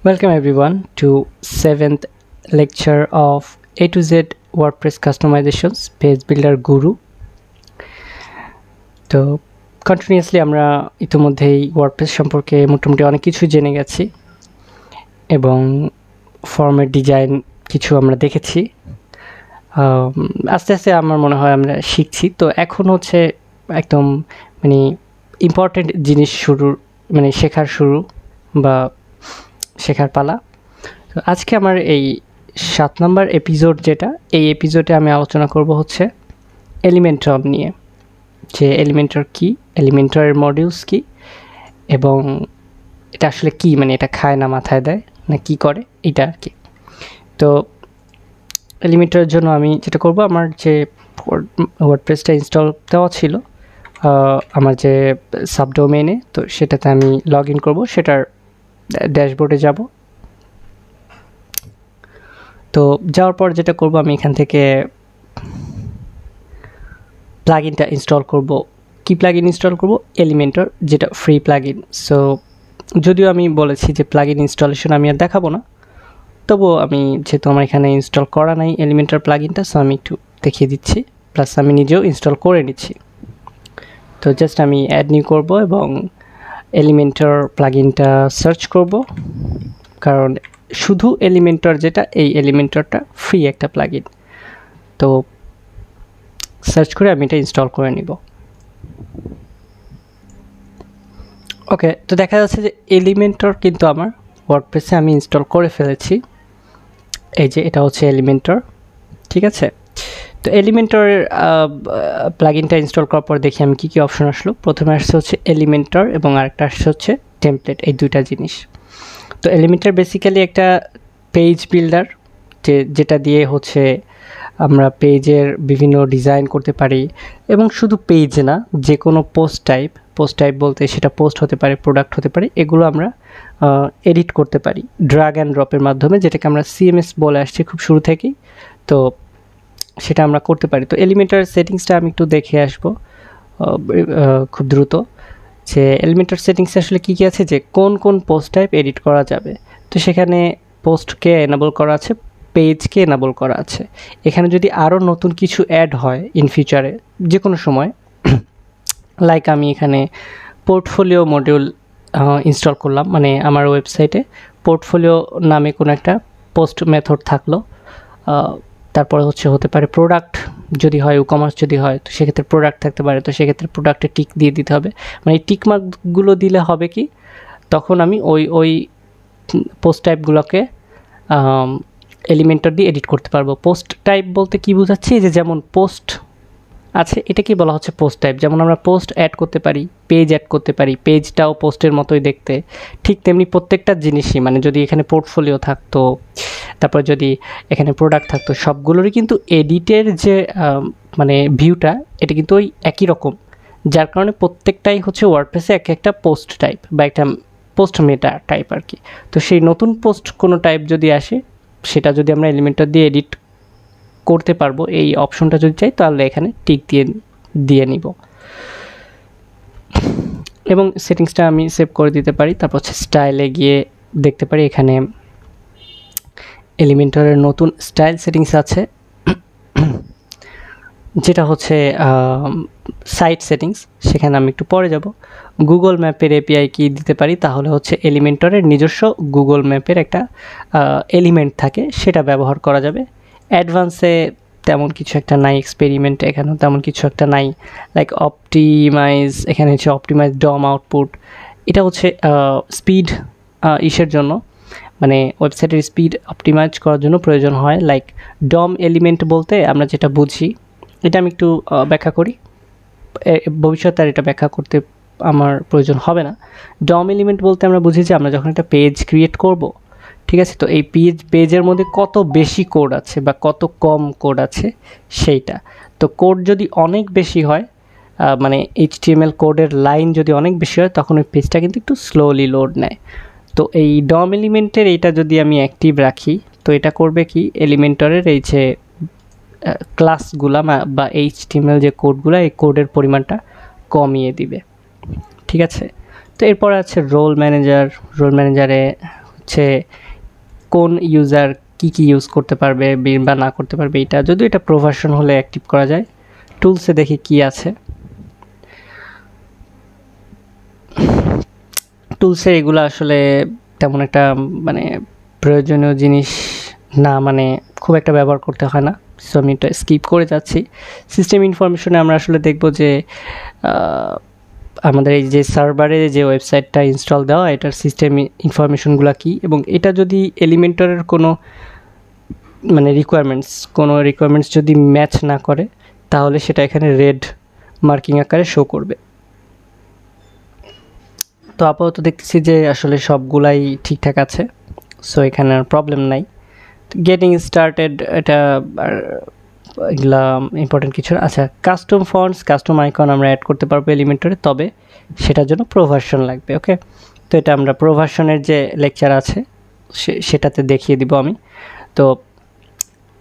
Welcome everyone to 7th lecture of A to Z WordPress Customizations Page Builder Guru. তো continuously আমরা ইতিমধ্যেই WordPress সম্পর্কে মোটামুটি অনেক কিছু জেনে গেছি এবং ফর্মের ডিজাইন কিছু আমরা দেখেছি। আস্তে আস্তে আমার মনে হয় আমরা শিখছি। তো এখন হচ্ছে একদম ইম্পর্টেন্ট জিনিস শেখার শুরু বা শেখার পালা। তো আজকে আমার এই 7 নম্বর এপিসোড এই এপিসোডে আমি আলোচনা করব হচ্ছে এলিমেন্টর নিয়ে, যে এলিমেন্টর কি, এলিমেন্টরের মডিউলস কি এবং এটা আসলে কি, এটা খায় না মাথায় দেয় না কি করে, এটা আর কি। তো এলিমেন্টরের জন্য আমি যেটা করব, আমার যে ওয়ার্ডপ্রেসটা ইনস্টল দেওয়া ছিল আমার যে সাবডোমেইনে, তো সেটাতে আমি লগ ইন করবো, সেটার ড্যাশবোর্ডে যাব। তো যাওয়ার পর যেটা করব, আমি এখান থেকে প্লাগইনটা ইনস্টল করব। কি প্লাগইন ইনস্টল করব? এলিমেন্টর, যেটা ফ্রি প্লাগইন। সো যদিও আমি বলেছি যে প্লাগইন ইনস্টলেশন আমি আর দেখাবো না, তবুও আমি যেহেতু আমার এখানে ইনস্টল করা নাই এলিমেন্টর প্লাগইনটা, সো আমি একটু দেখিয়ে দিচ্ছি, প্লাস আমি নিজেও ইনস্টল করে নিচ্ছি। তো জাস্ট আমি অ্যাড নিউ করব এবং এলিমেন্টর প্লাগইনটা সার্চ করব, কারণ শুধু এলিমেন্টর এই এলিমেন্টরটা ফ্রি একটা প্লাগইন। তো সার্চ করে আমি এটা ইনস্টল করে নিব। ওকে, তো দেখা যাচ্ছে যে এলিমেন্টর কিন্তু আমার ওয়ার্ডপ্রেসে আমি ইনস্টল করে ফেলেছি। এই যে এটা হচ্ছে এলিমেন্টর, ঠিক আছে। তো এলিমেন্টরের প্লাগইনটা ইনস্টল করার পর দেখি আমি কী অপশন আসলো। প্রথমে আসছে হচ্ছে এলিমেন্টর এবং আরেকটা আসছে হচ্ছে টেমপ্লেট, এই দুইটা জিনিস। তো এলিমেন্টর বেসিক্যালি একটা পেজ বিল্ডার, যেটা দিয়ে হচ্ছে আমরা পেজের বিভিন্ন ডিজাইন করতে পারি, এবং শুধু পেজ না, যে কোনো পোস্ট টাইপ বলতে সেটা পোস্ট হতে পারে, প্রোডাক্ট হতে পারে, এগুলো আমরা এডিট করতে পারি ড্র্যাগ অ্যান্ড ড্রপের মাধ্যমে, যেটাকে আমরা সিএমএস বলে আসছি খুব শুরু থেকেই। তো সেটা আমরা করতে পারি। তো এলিমেন্টর সেটিংসটা আমি একটু দেখে আসবো খুব দ্রুত, যে এলিমেন্টর সেটিংসে আসলে কী আছে, যে কোন কোন পোস্ট টাইপ এডিট করা যাবে। তো সেখানে পোস্টকে এনেবল করা আছে, পেজকে এনেবল করা আছে। এখানে যদি আরও নতুন কিছু অ্যাড হয় ইন ফিউচারে যে কোনো সময়, লাইক আমি এখানে পোর্টফোলিও মডিউল ইনস্টল করলাম, আমার ওয়েবসাইটে পোর্টফোলিও নামে কোনো একটা পোস্ট মেথড থাকলো, তারপরে হতে পারে প্রোডাক্ট যদি হয়, কমার্স যদি হয়, তো সেক্ষেত্রে প্রোডাক্ট থাকতে পারে। তো সেক্ষেত্রে প্রোডাক্টে টিক দিয়ে দিতে হবে, টিক মার্কগুলো দিলে হবে কি, তখন আমি ওই পোস্ট টাইপগুলোকে এলিমেন্টর দিয়ে এডিট করতে পারবো। পোস্ট টাইপ বলতে কি বোঝাচ্ছি, যে যেমন পোস্ট আছে, এটাকেই বলা হচ্ছে পোস্ট টাইপ। যেমন আমরা পোস্ট অ্যাড করতে পারি, পেজ অ্যাড করতে পারি, পেজটাও পোস্টের মতোই দেখতে, ঠিক তেমনি প্রত্যেকটা জিনিসই, যদি এখানে পোর্টফোলিও থাকতো, তারপর যদি এখানে প্রোডাক্ট থাকতো, সবগুলোরই কিন্তু এডিটের যে ভিউটা, এটা কিন্তু ওই একই রকম, যার কারণে প্রত্যেকটাই হচ্ছে ওয়ার্ডপ্রেসে একটা পোস্ট টাইপ বা একটা পোস্ট মেটা টাইপ আর কি। তো সেই নতুন পোস্ট কোনো টাইপ যদি আসে, সেটা যদি আমরা এলিমেন্টর দিয়ে এডিট করতে পারবো, এই অপশনটা যদি চাই, তাহলে এখানে টিক দিয়ে নিব এবং সেটিংসটা আমি সেভ করে দিতে পারি। তারপর হচ্ছে স্টাইলে গিয়ে দেখতে পারি, এখানে এলিমেন্টরের নতুন স্টাইল সেটিংস আছে, যেটা হচ্ছে সাইট সেটিংস। সেখানে আমি একটু পরে যাব। গুগল ম্যাপের এপিআই কি দিতে পারি, তাহলে হচ্ছে এলিমেন্টরের নিজস্ব গুগল ম্যাপের একটা এলিমেন্ট থাকে, সেটা ব্যবহার করা যাবে। অ্যাডভান্সে তেমন কিছু একটা নাই, এক্সপেরিমেন্ট এখানেও তেমন কিছু একটা নাই, লাইক অপটিমাইজ, এখানে হচ্ছে অপটিমাইজ ডম আউটপুট, এটা হচ্ছে স্পিড ইসের জন্য, ওয়েবসাইটের স্পিড অপটিমাইজ করার জন্য প্রয়োজন হয়। লাইক ডম এলিমেন্ট বলতে আমরা যেটা বুঝি, এটা আমি একটু ব্যাখ্যা করি, ভবিষ্যতে আর এটা ব্যাখ্যা করতে আমার প্রয়োজন হবে না। ডম এলিমেন্ট বলতে আমরা বুঝি যে আমরা যখন একটা পেজ ক্রিয়েট করব, ঠিক আছে, তো এই পেজের মধ্যে কত বেশি কোড আছে বা কত কম কোড আছে সেইটা। তো কোড যদি অনেক বেশি হয়, HTML কোডের লাইন যদি অনেক বেশি হয়, তখন ওই পেজটা কিন্তু একটু স্লোলি লোড নেয়। তো এই ডম এলিমেন্টের এইটা যদি আমি অ্যাক্টিভ রাখি, তো এটা করবে কি, এলিমেন্টরের এই যে ক্লাসগুলা বা HTML যে কোডগুলো, এই কোডের পরিমাণটা কমিয়ে দিবে, ঠিক আছে। তো এরপর আছে রোল ম্যানেজারে হচ্ছে কোন ইউজার কি ইউজ করতে পারবে বা না করতে পারবে, এটা যদি এটা প্রো ভার্সন হলে অ্যাক্টিভ করা যায়। টুলসে দেখি কি আছে। টুলসে এগুলো আসলে তেমন একটা মানে প্রয়োজনীয় জিনিস না, মানে খুব একটা ব্যবহার করতে হয় না, সো আমি এটা স্কিপ করে যাচ্ছি। সিস্টেম ইনফরমেশনে আমরা আসলে দেখব যে আমাদের এই যে সার্ভারে যে ওয়েবসাইটটা ইনস্টল দেওয়া, এটার সিস্টেম ইনফরমেশনগুলো কী, এবং এটা যদি এলিমেন্টরের কোনো মানে রিকোয়ারমেন্টস যদি ম্যাচ না করে, তাহলে সেটা এখানে রেড মার্কিং আকারে শো করবে। তো আপাতত দেখতেছি যে আসলে সবগুলাই ঠিকঠাক আছে, সো এখানে আর প্রবলেম নাই। গেটিং স্টার্টেড, এটা এগুলা ইম্পর্টেন্ট কিছু। আচ্ছা, কাস্টম ফন্টস, কাস্টম আইকন আমরা অ্যাড করতে পারবো এলিমেন্টরে, তবে সেটার জন্য প্রো ভার্সন লাগবে। ওকে, তো এটা আমরা প্রো ভার্সনের যে লেকচার আছে সেটাতে দেখিয়ে দিব আমি। তো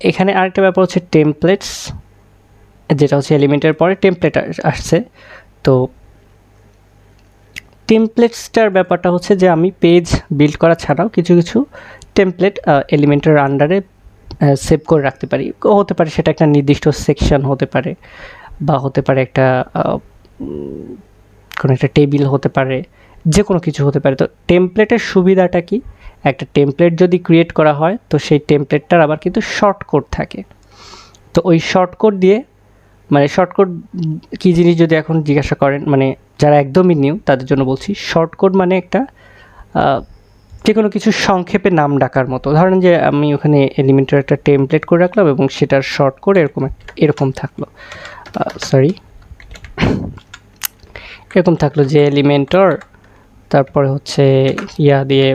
এখানে আরেকটা ব্যাপার হচ্ছে টেমপ্লেটস, যেটা হচ্ছে এলিমেন্টের পরে টেমপ্লেট আসছে। তো টেমপ্লেটসটার ব্যাপারটা হচ্ছে যে আমি পেজ বিল্ড করা ছাড়াও কিছু কিছু টেমপ্লেট এলিমেন্টের আন্ডারে সেভ করে রাখতে পারি। হতে পারে সেটা একটা নির্দিষ্ট সেকশন হতে পারে, বা হতে পারে একটা কোনো একটা টেবিল হতে পারে, যে কোনো কিছু হতে পারে। তো টেমপ্লেটের সুবিধাটা কি, একটা টেমপ্লেট যদি ক্রিয়েট করা হয় তো সেই টেমপ্লেটটার আবার কিন্তু শর্টকোড থাকে। তো ওই শর্টকোড দিয়ে, মানে শর্টকোড কী জিনিস যদি এখন জিজ্ঞাসা করেন, মানে যারা একদমই নিউ তাদের জন্য বলছি, শর্টকোড মানে একটা যে কোনো কিছু সংক্ষেপে নাম ডাকার মতো। ধরেন যে আমি ওখানে এলিমেন্টের একটা টেমপ্লেট করে রাখলাম এবং সেটার শর্টকোড এরকম থাকলো, এরকম থাকলো যে এলিমেন্টর, তারপরে হচ্ছে দিয়ে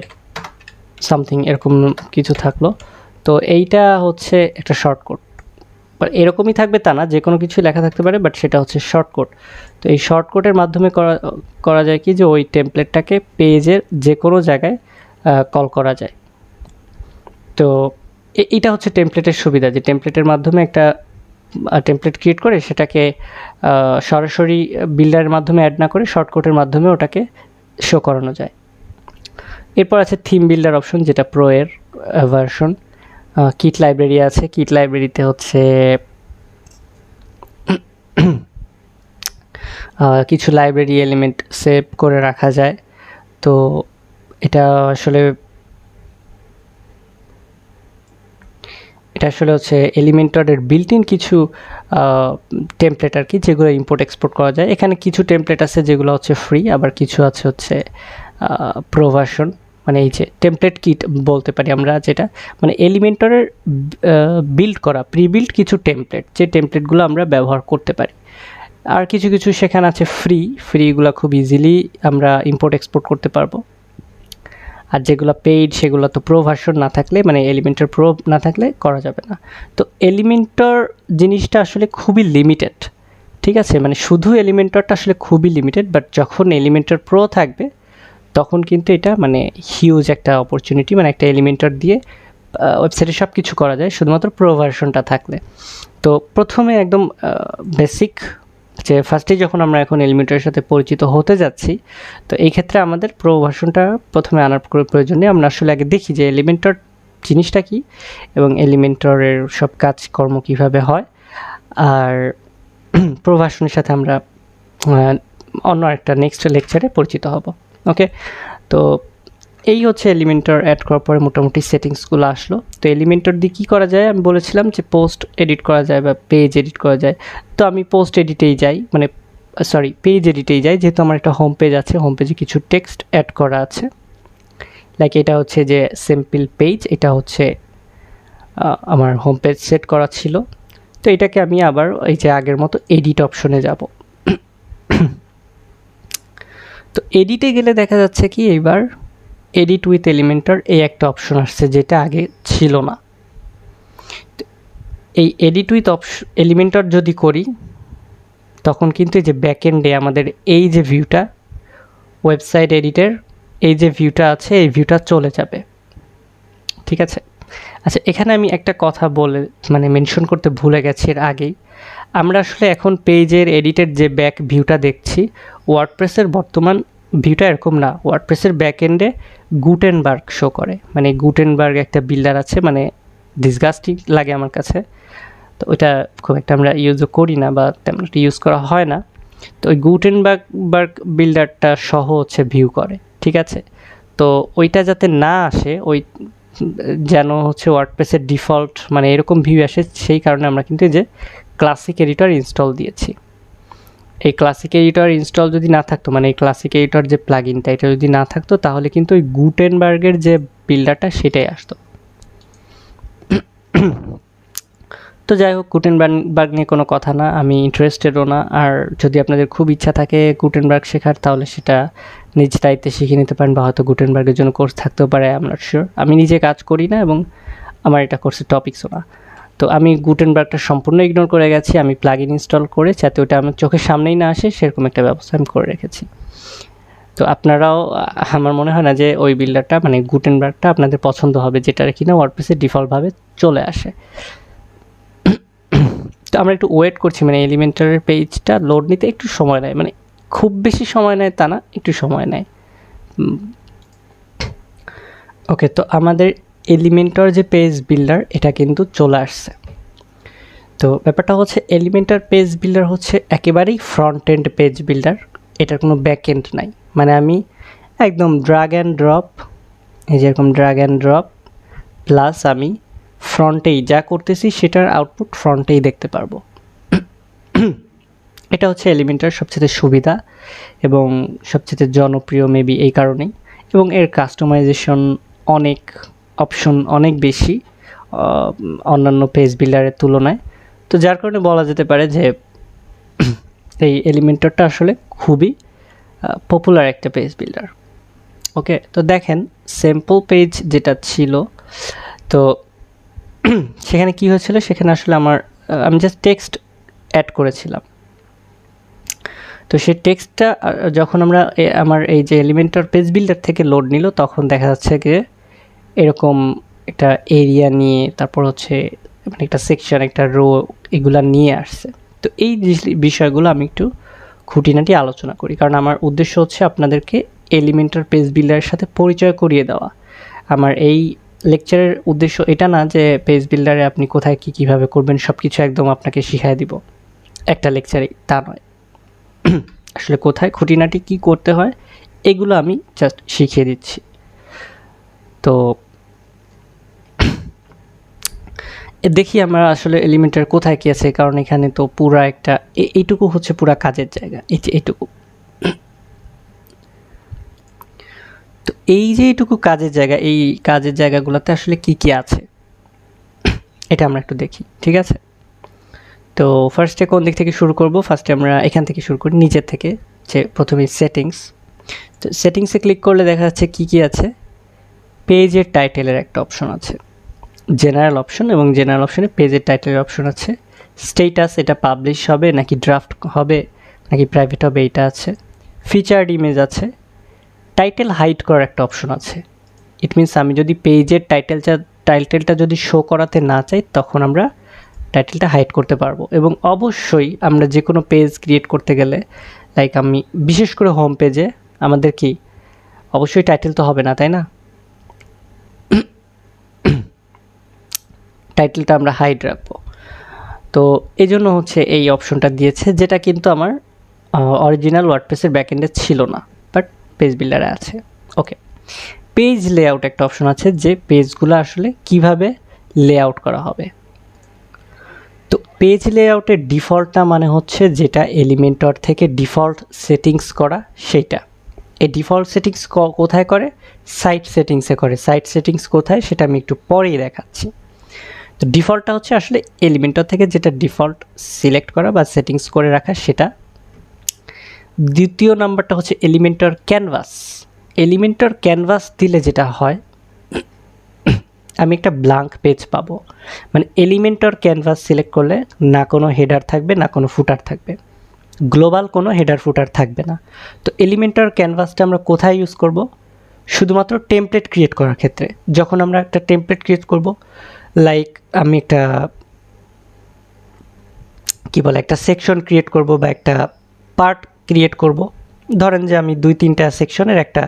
সামথিং এরকম কিছু থাকলো। তো এইটা হচ্ছে একটা শর্টকোড, এরকমই থাকবে তা না, যে কোনো কিছু লেখা থাকতে পারে, বাট সেটা হচ্ছে শর্টকোড। তো এই শর্টকোডের মাধ্যমে করা যায় কি, যে ওই টেমপ্লেটটাকে পেজের যে কোনো জায়গায় কল করা যায়। তো এটা হচ্ছে টেমপ্লেটের সুবিধা, যে টেমপ্লেটের মাধ্যমে একটা টেমপ্লেট ক্রিয়েট করে সেটাকে সরাসরি বিল্ডারের মাধ্যমে অ্যাড না করে শর্টকোডের মাধ্যমে ওটাকে শো করানো যায়। এরপর আছে থিম বিল্ডার অপশন, যেটা প্রো এর ভার্সন। কিট লাইব্রেরি আছে, কিট লাইব্রেরিতে হচ্ছে কিছু লাইব্রেরি এলিমেন্ট সেভ করে রাখা যায়। তো এটা আসলে হচ্ছে এলিমেন্টরের বিল্ট ইন কিছু টেমপ্লেট আর কি, যেগুলো ইম্পোর্ট এক্সপোর্ট করা যায়। এখানে কিছু টেমপ্লেট আছে যেগুলো হচ্ছে ফ্রি, আবার কিছু আছে হচ্ছে প্রো ভার্সন। মানে এই যে টেমপ্লেট কিট বলতে পারি আমরা, যেটা মানে এলিমেন্টরের বিল্ড করা প্রি বিল্ড কিছু টেমপ্লেট, যে টেমপ্লেটগুলো আমরা ব্যবহার করতে পারি। আর কিছু কিছু সেখানে আছে ফ্রিগুলো খুব ইজিলি আমরা ইম্পোর্ট এক্সপোর্ট করতে পারবো। আর যেগুলো পেইড সেগুলো তো প্রো ভার্সন না থাকলে, মানে এলিমেন্টর প্রো না থাকলে করা যাবে না। তো এলিমেন্টর জিনিসটা আসলে খুবই লিমিটেড, ঠিক আছে, মানে শুধু এলিমেন্টরটা আসলে খুবই লিমিটেড, বাট যখন এলিমেন্টর প্রো থাকবে তখন কিন্তু এটা মানে হিউজ একটা অপরচুনিটি, মানে একটা এলিমেন্টর দিয়ে ওয়েবসাইটে সব কিছু করা যায় শুধুমাত্র প্রো ভার্সনটা থাকলে। তো প্রথমে একদম বেসিক, যে ফার্স্টে যখন আমরা এখন এলিমেন্টরের সাথে পরিচিত হতে যাচ্ছি, তো এই ক্ষেত্রে আমাদের প্রো ভার্সনটা প্রথমে আনার প্রয়োজন নেই। আমরা আসলে আগে দেখি যে এলিমেন্টর জিনিসটা কি এবং এলিমেন্টরের সব কাজকর্ম কীভাবে হয়, আর প্রো ভার্সনের সাথে আমরা অন্য একটা নেক্সট লেকচারে পরিচিত হব। ওকে, তো এই হচ্ছে এলিমেন্টর অ্যাড করার পরে মোটামুটি সেটিংসগুলো আসলো। তো এলিমেন্টর দিয়ে কী করা যায়, আমি বলেছিলাম যে পোস্ট এডিট করা যায় বা পেজ এডিট করা যায়। তো আমি পোস্ট এডিটেই যাই, মানে পেজ এডিটেই যাই, যেহেতু আমার একটা হোম পেজ আছে, হোম পেজে কিছু টেক্সট অ্যাড করা আছে। লাইক এটা হচ্ছে যে সিম্পল পেজ, এটা হচ্ছে আমার হোম পেজ সেট করা ছিল। তো এটাকে আমি আবার এই যে আগের মতো এডিট অপশনে যাব। তো এডিটে গেলে দেখা যাচ্ছে কি এইবার এডিট উইথ এলিমেন্টর এই একটা অপশন আসছে, যেটা আগে ছিল না। এই এডিট উইথ এলিমেন্টর যদি করি, তখন কিন্তু এই যে ব্যাকএন্ডে আমাদের এই যে ভিউটা, ওয়েবসাইট এডিটের এই যে ভিউটা আছে, এই ভিউটা চলে যাবে, ঠিক আছে। আচ্ছা, এখানে আমি একটা কথা মানে মেনশন করতে ভুলে গেছি এর আগেই। আমরা আসলে এখন পেজের এডিটের যে ব্যাক ভিউটা দেখছি, ওয়ার্ডপ্রেসের বর্তমান ভিউটা এরকম না, ওয়ার্ডপ্রেসের ব্যাক এন্ডে গুটেনবার্গ শো করে, মানে গুটেনবার্গ একটা বিল্ডার আছে, মানে ডিসগাস্টিং লাগে আমার কাছে। তো ওইটা খুব একটা আমরা ইউজও করি না বা তেমন একটা ইউজ করা হয় না। তো ওই গুটেনবার্গ বিল্ডারটা সহ হচ্ছে ভিউ করে, ঠিক আছে। তো ওইটা যাতে না আসে, ওই যেন হচ্ছে ওয়ার্ডপ্রেসের ডিফল্ট মানে এরকম ভিউ আসে, সেই কারণে আমরা কিন্তু এই যে ক্লাসিক এডিটর ইনস্টল দিয়েছি। এই ক্লাসিক এডিটর ইনস্টল যদি না থাকতো, মানে এই ক্লাসিক এডিটর যে প্লাগইনটা এটা যদি না থাকতো, তাহলে কিন্তু ওই গুটেনবার্গের যে বিল্ডারটা সেটাই আসতো। তো যাই হোক, গুটেনবার্গ নিয়ে কোনো কথা না, আমি ইন্টারেস্টেডও না। আর যদি আপনাদের খুব ইচ্ছা থাকে গুটেনবার্গ শেখার, তাহলে সেটা নিজ দায়িত্বে শিখে নিতে পারেন, বা হয়তো গুটেনবার্গের জন্য কোর্স থাকতেও পারে, আই এম নট শিওর। আমি নিজে কাজ করি না এবং আমার এটা কোর্সের টপিকসও না। তো আমি গুটেনবার্গটা সম্পূর্ণ ইগনোর করে গেছি, আমি প্লাগইন ইনস্টল করে যাতে ওটা আমার চোখের সামনেই না আসে সেরকম একটা ব্যবস্থা আমি করে রেখেছি। তো আপনারাও, আমার মনে হয় না যে ওই বিল্ডারটা মানে গুটেনবার্গটা আপনাদের পছন্দ হবে, যেটা কিনা ওয়ার্ডপ্রেসে ডিফল্টভাবে চলে আসে। তো আমরা একটু ওয়েট করছি, মানে এলিমেন্টারের পেজটা লোড নিতে একটু সময় নেয়, মানে খুব বেশি সময় নেয় তা না, একটু সময় নেয়। ওকে, তো আমাদের এলিমেন্টর যে পেজ বিল্ডার এটা কিন্তু চলে আসছে। তো ব্যাপারটা হচ্ছে এলিমেন্টার পেজ বিল্ডার হচ্ছে একেবারেই ফ্রন্ট এন্ড পেজ বিল্ডার, এটার কোনো ব্যাক এন্ড নাই। মানে আমি একদম ড্রাগ অ্যান্ড ড্রপ, এই যেরকম ড্রাগ অ্যান্ড ড্রপ প্লাস আমি ফ্রন্টেই যা করতেছি সেটার আউটপুট ফ্রন্টেই দেখতে পারবো। এটা হচ্ছে এলিমেন্টার সবচেয়ে সুবিধা এবং সবচেয়ে জনপ্রিয় মেবি এই কারণেই, এবং এর কাস্টমাইজেশন অনেক, অপশন অনেক বেশি অন্যান্য পেজ বিল্ডারের তুলনায়। তো যার কারণে বলা যেতে পারে যে এই এলিমেন্টারটা আসলে খুবই পপুলার একটা পেজ বিল্ডার। ওকে, তো দেখেন স্যাম্পল পেজ যেটা ছিল, তো সেখানে কি হয়েছিল, সেখানে আসলে আমি জাস্ট টেক্সট অ্যাড করেছিলাম। তো সেই টেক্সটটা যখন আমার এই যে এলিমেন্টার পেজ বিল্ডার থেকে লোড নিল, তখন দেখা যাচ্ছে যে এরকম একটা এরিয়া নিয়ে, তারপর হচ্ছে মানে একটা সেকশন, একটা রো, এগুলা নিয়ে আসছে। তো এই বিষয়গুলো আমি একটু খুঁটিনাটি আলোচনা করি, কারণ আমার উদ্দেশ্য হচ্ছে আপনাদেরকে এলিমেন্টার পেজ বিল্ডারের সাথে পরিচয় করিয়ে দেওয়া। আমার এই লেকচারের উদ্দেশ্য এটা না যে পেজ বিল্ডারে আপনি কোথায় কী কীভাবে করবেন সব কিছু একদম আপনাকে শিখাই দিব একটা লেকচারে, তা নয়। আসলে কোথায় খুঁটিনাটি কী করতে হয় এগুলো আমি জাস্ট শিখিয়ে দিচ্ছি। তো দেখি আমরা আসলে এলিমেন্টার কোথায় কী আছে, কারণ এখানে তো পুরা একটা এইটুকু হচ্ছে পুরা কাজের জায়গা, এই যে এইটুকু। তো এই যে এইটুকু কাজের জায়গা, এই কাজের জায়গাগুলোতে আসলে কি কি আছে এটা আমরা একটু দেখি, ঠিক আছে। তো ফার্স্টে কোন দিক থেকে শুরু করব? ফার্স্টে আমরা এখান থেকে শুরু করি, নিচের থেকে, যে প্রথমে সেটিংস। তো সেটিংসে ক্লিক করলে দেখা যাচ্ছে কি কি আছে। পেজের টাইটেলের একটা অপশন আছে, জেনারেল অপশন, এবং জেনারেল অপশনে পেজের টাইটেলের অপশন আছে। স্টেটাস, এটা পাবলিশ হবে নাকি ড্রাফট হবে নাকি প্রাইভেট হবে, এটা আছে। ফিচার্ড ইমেজ আছে। টাইটেল হাইড করার একটা অপশন আছে। ইট মিনস আমি যদি পেজের টাইটেলটা যদি শো করাতে না চাই, তখন আমরা টাইটেলটা হাইড করতে পারবো। এবং অবশ্যই আমরা যে কোনো পেজ ক্রিয়েট করতে গেলে, লাইক আমি বিশেষ করে হোম পেজে আমাদের কি অবশ্যই টাইটেল তো হবে না, তাই না? টাইটেলটা আমরা হাইড রাখবো। তো এই জন্য হচ্ছে এই অপশনটা দিয়েছে, যেটা কিন্তু আমার অরিজিনাল ওয়ার্ডপ্রেসের ব্যাকএন্ডে ছিল না, বাট পেজ বিল্ডারে আছে। ওকে, পেজ লেআউট একটা অপশন আছে, যে পেজগুলো আসলে কিভাবে লেআউট করা হবে। তো পেজ লেআউটের ডিফল্টটা মানে হচ্ছে যেটা এলিমেন্টর থেকে ডিফল্ট সেটিংস করা সেইটা। এই ডিফল্ট সেটিংস কোথায় করে? সাইট সেটিংসে করে। সাইট সেটিংস কোথায় সেটা আমি একটু পরেই দেখাচ্ছি। তো ডিফল্টটা হচ্ছে আসলে এলিমেন্টর থেকে যেটা ডিফল্ট সিলেক্ট করা বা সেটিংস করে রাখা সেটা। দ্বিতীয় নাম্বারটা হচ্ছে এলিমেন্টর ক্যানভাস। এলিমেন্টর ক্যানভাস দিলে যেটা হয়, আমি একটা ব্ল্যাঙ্ক পেজ পাবো। মানে এলিমেন্টর ক্যানভাস সিলেক্ট করলে না কোনো হেডার থাকবে, না কোনো ফুটার থাকবে, গ্লোবাল কোনো হেডার ফুটার থাকবে না। তো এলিমেন্টর ক্যানভাসটা আমরা কোথায় ইউজ করব? শুধুমাত্র টেমপ্লেট ক্রিয়েট করার ক্ষেত্রে। যখন আমরা একটা টেমপ্লেট ক্রিয়েট করব, লাইক আমি একটা একটা সেকশন ক্রিয়েট করব বা একটা পার্ট ক্রিয়েট করব, ধরেন যে আমি 2-3টা সেকশনের একটা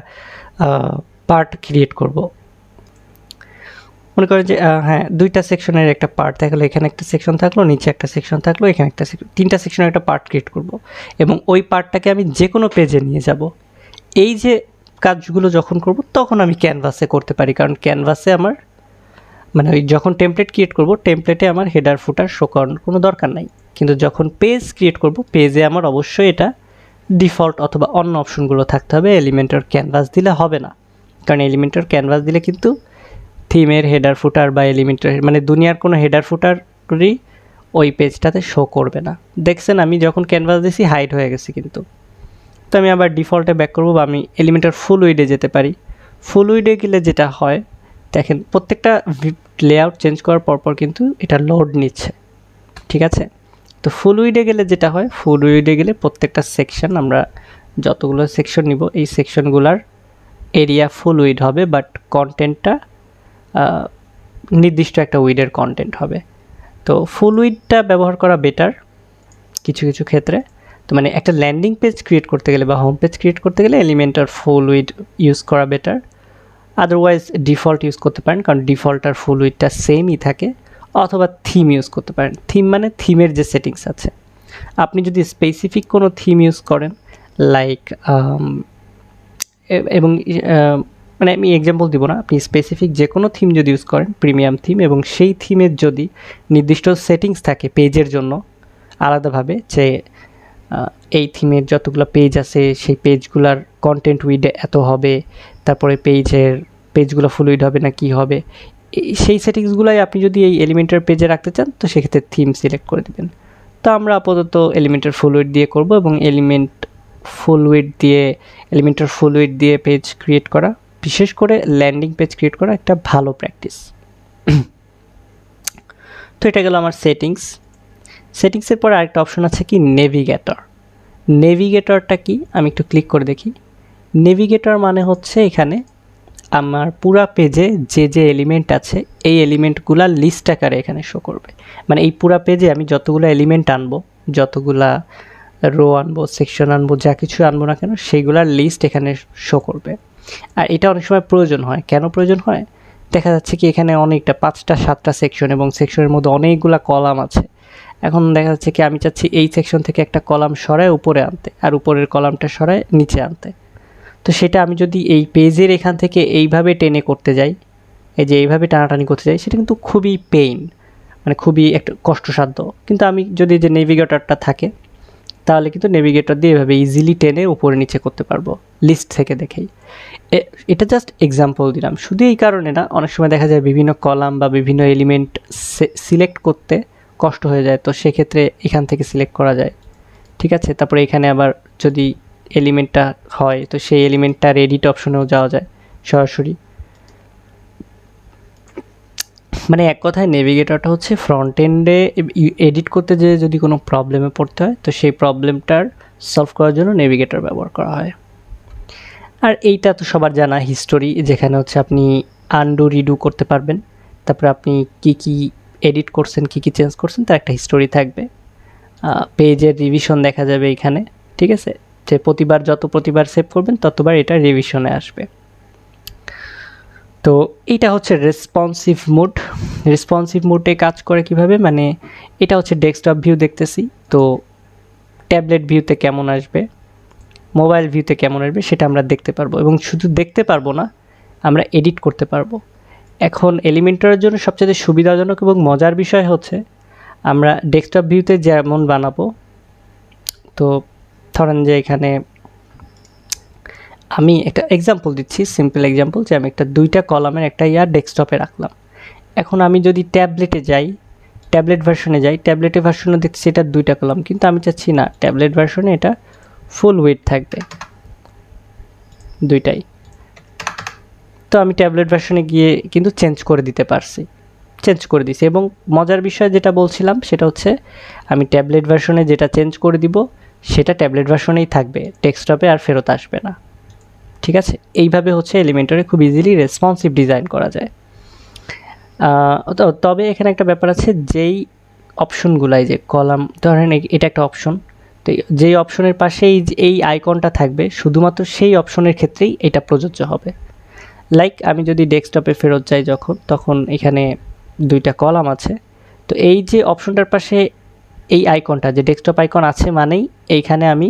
পার্ট ক্রিয়েট করব। মনে করেন যে হ্যাঁ 2টা সেকশনের একটা পার্ট থাকলো, এখানে একটা সেকশন থাকলো, নিচে একটা সেকশন থাকলো, এখানে একটা সেকশন, 3টা সেকশনের একটা পার্ট ক্রিয়েট করব এবং ওই পার্টটাকে আমি যে কোনো পেজে নিয়ে যাব। এই যে কাজগুলো যখন করব তখন আমি ক্যানভাসে করতে পারি, কারণ ক্যানভাসে আমার মানে ওই যখন টেমপ্লেট ক্রিয়েট করব টেমপ্লেটে আমার হেডার ফুটার শো করানোর কোনো দরকার নাই। কিন্তু যখন পেজ ক্রিয়েট করব পেজে আমার অবশ্যই এটা ডিফল্ট অথবা অন্য অপশনগুলো থাকতে হবে। এলিমেন্টর ক্যানভাস দিলে হবে না, কারণ এলিমেন্টর ক্যানভাস দিলে কিন্তু থিমের হেডার ফুটার বা এলিমেন্টর মানে দুনিয়ার কোনো হেডার ফুটারই ওই পেজটাতে শো করবে না। দেখছেন আমি যখন ক্যানভাস দিয়েছি হাইড হয়ে গেছে কিন্তু। তো আমি আবার ডিফল্টে ব্যাক করবো বা আমি এলিমেন্টর ফুল উইডে যেতে পারি। ফুল উইডে গেলে যেটা হয় দেখেন প্রত্যেকটা লেআউট চেঞ্জ করার পরপর কিন্তু এটা লোড নিচ্ছে, ঠিক আছে। তো ফুল উইডে গেলে যেটা হয়, ফুল উইডে গেলে প্রত্যেকটা সেকশন আমরা যতগুলো সেকশন নিব এই সেকশনগুলার এরিয়া ফুল উইড হবে, বাট কন্টেন্টটা নির্দিষ্ট একটা উইডের কন্টেন্ট হবে। তো ফুল উইডটা ব্যবহার করা বেটার কিছু কিছু ক্ষেত্রে। তো মানে একটা ল্যান্ডিং পেজ ক্রিয়েট করতে গেলে বা হোম পেজ ক্রিয়েট করতে গেলে এলিমেন্টর ফুল উইড ইউজ করা বেটার। আদারওয়াইজ ডিফল্ট ইউজ করতে পারেন, কারণ ডিফল্ট আর ফুল উইডটা সেমই থাকে। অথবা থিম ইউজ করতে পারেন। থিম মানে থিমের যে সেটিংস আছে, আপনি যদি স্পেসিফিক কোনো থিম ইউজ করেন লাইক এবং মানে আমি এক্সাম্পল দিব না, আপনি স্পেসিফিক যে কোনো থিম যদি ইউজ করেন প্রিমিয়াম থিম এবং সেই থিমের যদি নির্দিষ্ট সেটিংস থাকে পেজের জন্য আলাদাভাবে, যে এই থিমের যতগুলো পেজ আছে সেই পেজগুলোর কন্টেন্ট উইড এত হবে, তারপরে পেজগুলো ফুল উইড হবে না কি হবে, সেই সেটিংসগুলোই আপনি যদি এই এলিমেন্টের পেজে রাখতে চান তো সেক্ষেত্রে থিম সিলেক্ট করে দেবেন। তো আমরা আপাতত এলিমেন্টের ফুল উইড দিয়ে করব এবং এলিমেন্টের ফুল উইড দিয়ে পেজ ক্রিয়েট করা, বিশেষ করে ল্যান্ডিং পেজ ক্রিয়েট করা একটা ভালো প্র্যাকটিস। তো এটা গেল আমার সেটিংসের পরে আরেকটা অপশন আছে কি নেভিগেটরটা কি আমি একটু ক্লিক করে দেখি। নেভিগেটর মানে হচ্ছে এখানে আমার পুরা পেজে যে যে এলিমেন্ট আছে এই এলিমেন্টগুলা লিস্ট আকারে এখানে শো করবে। মানে এই পুরা পেজে আমি যতগুলো এলিমেন্ট আনবো, যতগুলা রো আনবো, সেকশন আনবো, যা কিছু আনবো না কেন সেইগুলার লিস্ট এখানে শো করবে। আর এটা অনেক সময় প্রয়োজন হয়। কেন প্রয়োজন হয়? দেখা যাচ্ছে কি এখানে অনেকটা 5টা-7টা সেকশন এবং সেকশনের মধ্যে অনেকগুলা কলাম আছে। এখন দেখা যাচ্ছে কি আমি চাচ্ছি এই সেকশন থেকে একটা কলাম সরায় উপরে আনতে আর উপরের কলামটা সরায় নিচে আনতে। তো সেটা আমি যদি এই পেজের এখান থেকে এইভাবে টেনে করতে যাই, এই যে এইভাবে টানাটানি করতে যাই, সেটা কিন্তু খুবই মানে খুবই একটা কষ্টসাধ্য। কিন্তু আমি যদি যে নেভিগেটরটা থাকে তাহলে কিন্তু নেভিগেটর দিয়ে এভাবে ইজিলি টেনে উপরে নিচে করতে পারবো লিস্ট থেকে দেখেই। এটা জাস্ট এক্সাম্পল দিলাম। শুধু এই কারণে না, অনেক সময় দেখা যায় বিভিন্ন কলাম বা বিভিন্ন এলিমেন্ট সিলেক্ট করতে কষ্ট হয়ে যায়, তো সেক্ষেত্রে এখান থেকে সিলেক্ট করা যায়, ঠিক আছে। তারপরে এখানে আবার যদি এলিমেন্টটা হয় তো সেই এলিমেন্টটার এডিট অপশনেও যাওয়া যায় সরাসরি। মানে এক কথায় নেভিগেটরটা হচ্ছে ফ্রন্ট এন্ডে এডিট করতে যেয়ে যদি কোনো প্রবলেমে পড়তে হয় তো সেই প্রবলেমটার সলভ করার জন্য নেভিগেটর ব্যবহার করা হয়। আর এইটা তো সবার জানা হিস্টোরি, যেখানে হচ্ছে আপনি আনডু রিডু করতে পারবেন। তারপরে আপনি কি এডিট করছেন, কি চেঞ্জ করছেন তার একটা হিস্টোরি থাকবে। পেজের রিভিশন দেখা যাবে এখানে, ঠিক আছে। যে প্রতিবার সেভ করবেন ততবার এটা রিভিশনে আসবে। তো এইটা হচ্ছে রেসপন্সিভ মোডে কাজ করে কিভাবে, মানে এটা হচ্ছে ডেস্কটপ ভিউ দেখতেছি, তো ট্যাবলেট ভিউতে কেমন আসবে, মোবাইল ভিউতে কেমন আসবে সেটা আমরা দেখতে পারবো এবং শুধু দেখতে পারবো না, আমরা এডিট করতে পারবো। এখন এলিমেন্টরের জন্য সবচেয়ে সুবিধাজনক এবং মজার বিষয় হচ্ছে আমরা ডেস্কটপ ভিউতে যেমন বানাবো, তো ধরেন যে এখানে আমি একটা এক্সাম্পল দিচ্ছি, সিম্পল এক্সাম্পল, যে আমি একটা 2টা কলামের একটা ডেস্কটপে রাখলাম। এখন আমি যদি ট্যাবলেট ভার্সনে যাই, ট্যাবলেটের ভার্সনে দেখছি এটা 2টা কলাম, কিন্তু আমি চাচ্ছি না ট্যাবলেট ভার্সনে এটা ফুল উইডথ থাকবে 2টাই। তো আমি ট্যাবলেট ভার্সনে গিয়ে কিন্তু চেঞ্জ করে দিছি এবং মজার বিষয় যেটা বলছিলাম সেটা হচ্ছে আমি ট্যাবলেট ভার্সনে যেটা চেঞ্জ করে দিব সেটা ট্যাবলেট ভার্সনেই থাকবে, ডেস্কটপে আর ফেরত আসবে না, ঠিক আছে। এইভাবে হচ্ছে এলিমেন্টরে খুব ইজিলি রেসপন্সিভ ডিজাইন করা যায়। তবে এখানে একটা ব্যাপার আছে, যেই অপশনগুলাই যে কলাম, ধরেন এটা একটা অপশন, তো যেই অপশনের পাশে এই আইকনটা থাকবে শুধুমাত্র সেই অপশনের ক্ষেত্রেই এটা প্রযোজ্য হবে। লাইক আমি যদি ডেস্কটপে ফেরত যাই তখন এখানে 2টা কলাম আছে। তো এই যে অপশনটার পাশে এই আইকনটা যে ডেস্কটপ আইকন আছে মানেই এইখানে আমি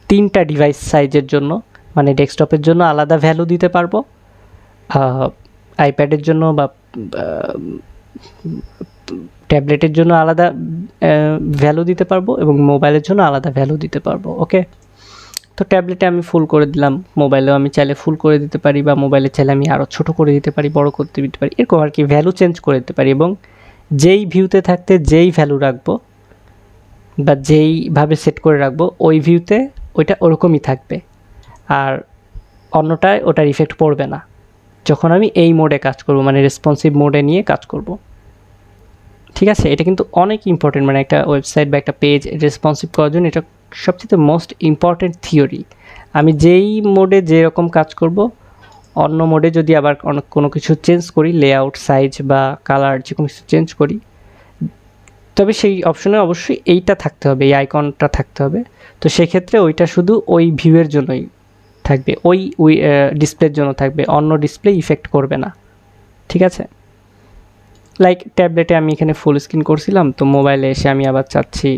3টা ডিভাইস সাইজের জন্য মানে ডেস্কটপের জন্য আলাদা ভ্যালু দিতে পারবো, আইপ্যাডের জন্য বা ট্যাবলেটের জন্য আলাদা ভ্যালু দিতে পারবো এবং মোবাইলের জন্য আলাদা ভ্যালু দিতে পারবো। ওকে, তো ট্যাবলেটে আমি ফুল করে দিলাম, মোবাইলেও আমি চাইলে ফুল করে দিতে পারি বা মোবাইলে চাইলে আমি আরও ছোটো করে দিতে পারি, বড় করতে দিতে পারি, এরকম আর কি ভ্যালু চেঞ্জ করে দিতে পারি। এবং যেই ভিউতে থাকতে যেই ভ্যালু রাখবো বা যেইভাবে সেট করে রাখবো ওই ভিউতে ওইটা ওরকমই থাকবে, আর অন্যটায় ওটার ইফেক্ট পড়বে না যখন আমি এই মোডে কাজ করব, মানে রেসপন্সিভ মোডে নিয়ে কাজ করব। ঠিক আছে, এটা কিন্তু অনেক ইম্পর্টেন্ট, মানে একটা ওয়েবসাইট বা একটা পেজ রেসপন্সিভ করার জন্য এটা সবচেয়ে মোস্ট ইম্পর্টেন্ট থিওরি। আমি যেই মোডে যেরকম কাজ করব অন্য মোডে যদি আবার কোনো কিছু চেঞ্জ করি, লেআউট, সাইজ বা কালার যে কোনো কিছু চেঞ্জ করি, তবে সেই অপশনে অবশ্যই এইটা থাকতে হবে, এই আইকনটা থাকতে হবে। তো সেক্ষেত্রে ওইটা শুধু ওই ভিউয়ের জন্যই থাকবে, ওই ডিসপ্লের জন্য থাকবে, অন্য ডিসপ্লে ইফেক্ট করবে না। ঠিক আছে, লাইক ট্যাবলেটে আমি এখানে ফুল স্ক্রিন করছিলাম, তো মোবাইলে এসে আমি আবার চাচ্ছি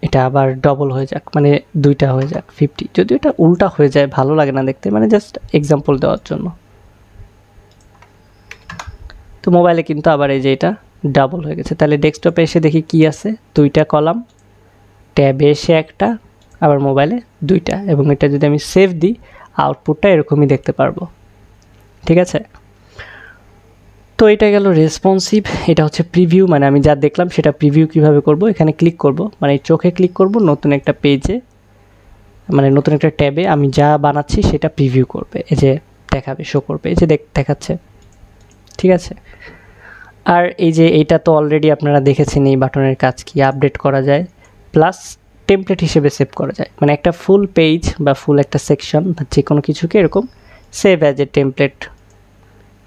এটা আবার ডবল হয়ে যাক, মানে 2টা হয়ে যাক 50, যদি এটা উল্টা হয়ে যায় ভালো লাগে না দেখতে, মানে জাস্ট এক্সাম্পল দেওয়ার জন্য। তো মোবাইলে কিন্তু আবার এই যে এটা ডাবল হয়ে গেছে। তাহলে ডেস্কটপে এসে দেখি কি আছে, 2টা কলাম, ট্যাবে এসে একটা, আবার মোবাইলে 2টা, এবং এটা যদি আমি সেভ দিই আউটপুটটা এরকমই দেখতে পারবো। ঠিক আছে, তো এটা গেল রেসপন্সিভ। এটা হচ্ছে প্রিভিউ, মানে আমি যা দেখলাম সেটা প্রিভিউ কিভাবে করব। এখানে ক্লিক করব, মানে চোখে ক্লিক করব, নতুন একটা পেজে, মানে নতুন একটা ট্যাবে আমি যা বানাচ্ছি সেটা প্রিভিউ করবে, এই যে দেখাবে, শো করবে, এই যে দেখাচ্ছে। ঠিক আছে, আর এই যে এইটা তো অলরেডি আপনারা দেখেছেন, এই বাটনের কাজ কি, আপডেট করা যায় প্লাস টেমপ্লেট হিসেবে সেভ করা যায়, মানে একটা ফুল পেজ বা ফুল একটা সেকশন বা যে কোনো কিছুকে এরকম সেভ অ্যাজ এ টেমপ্লেট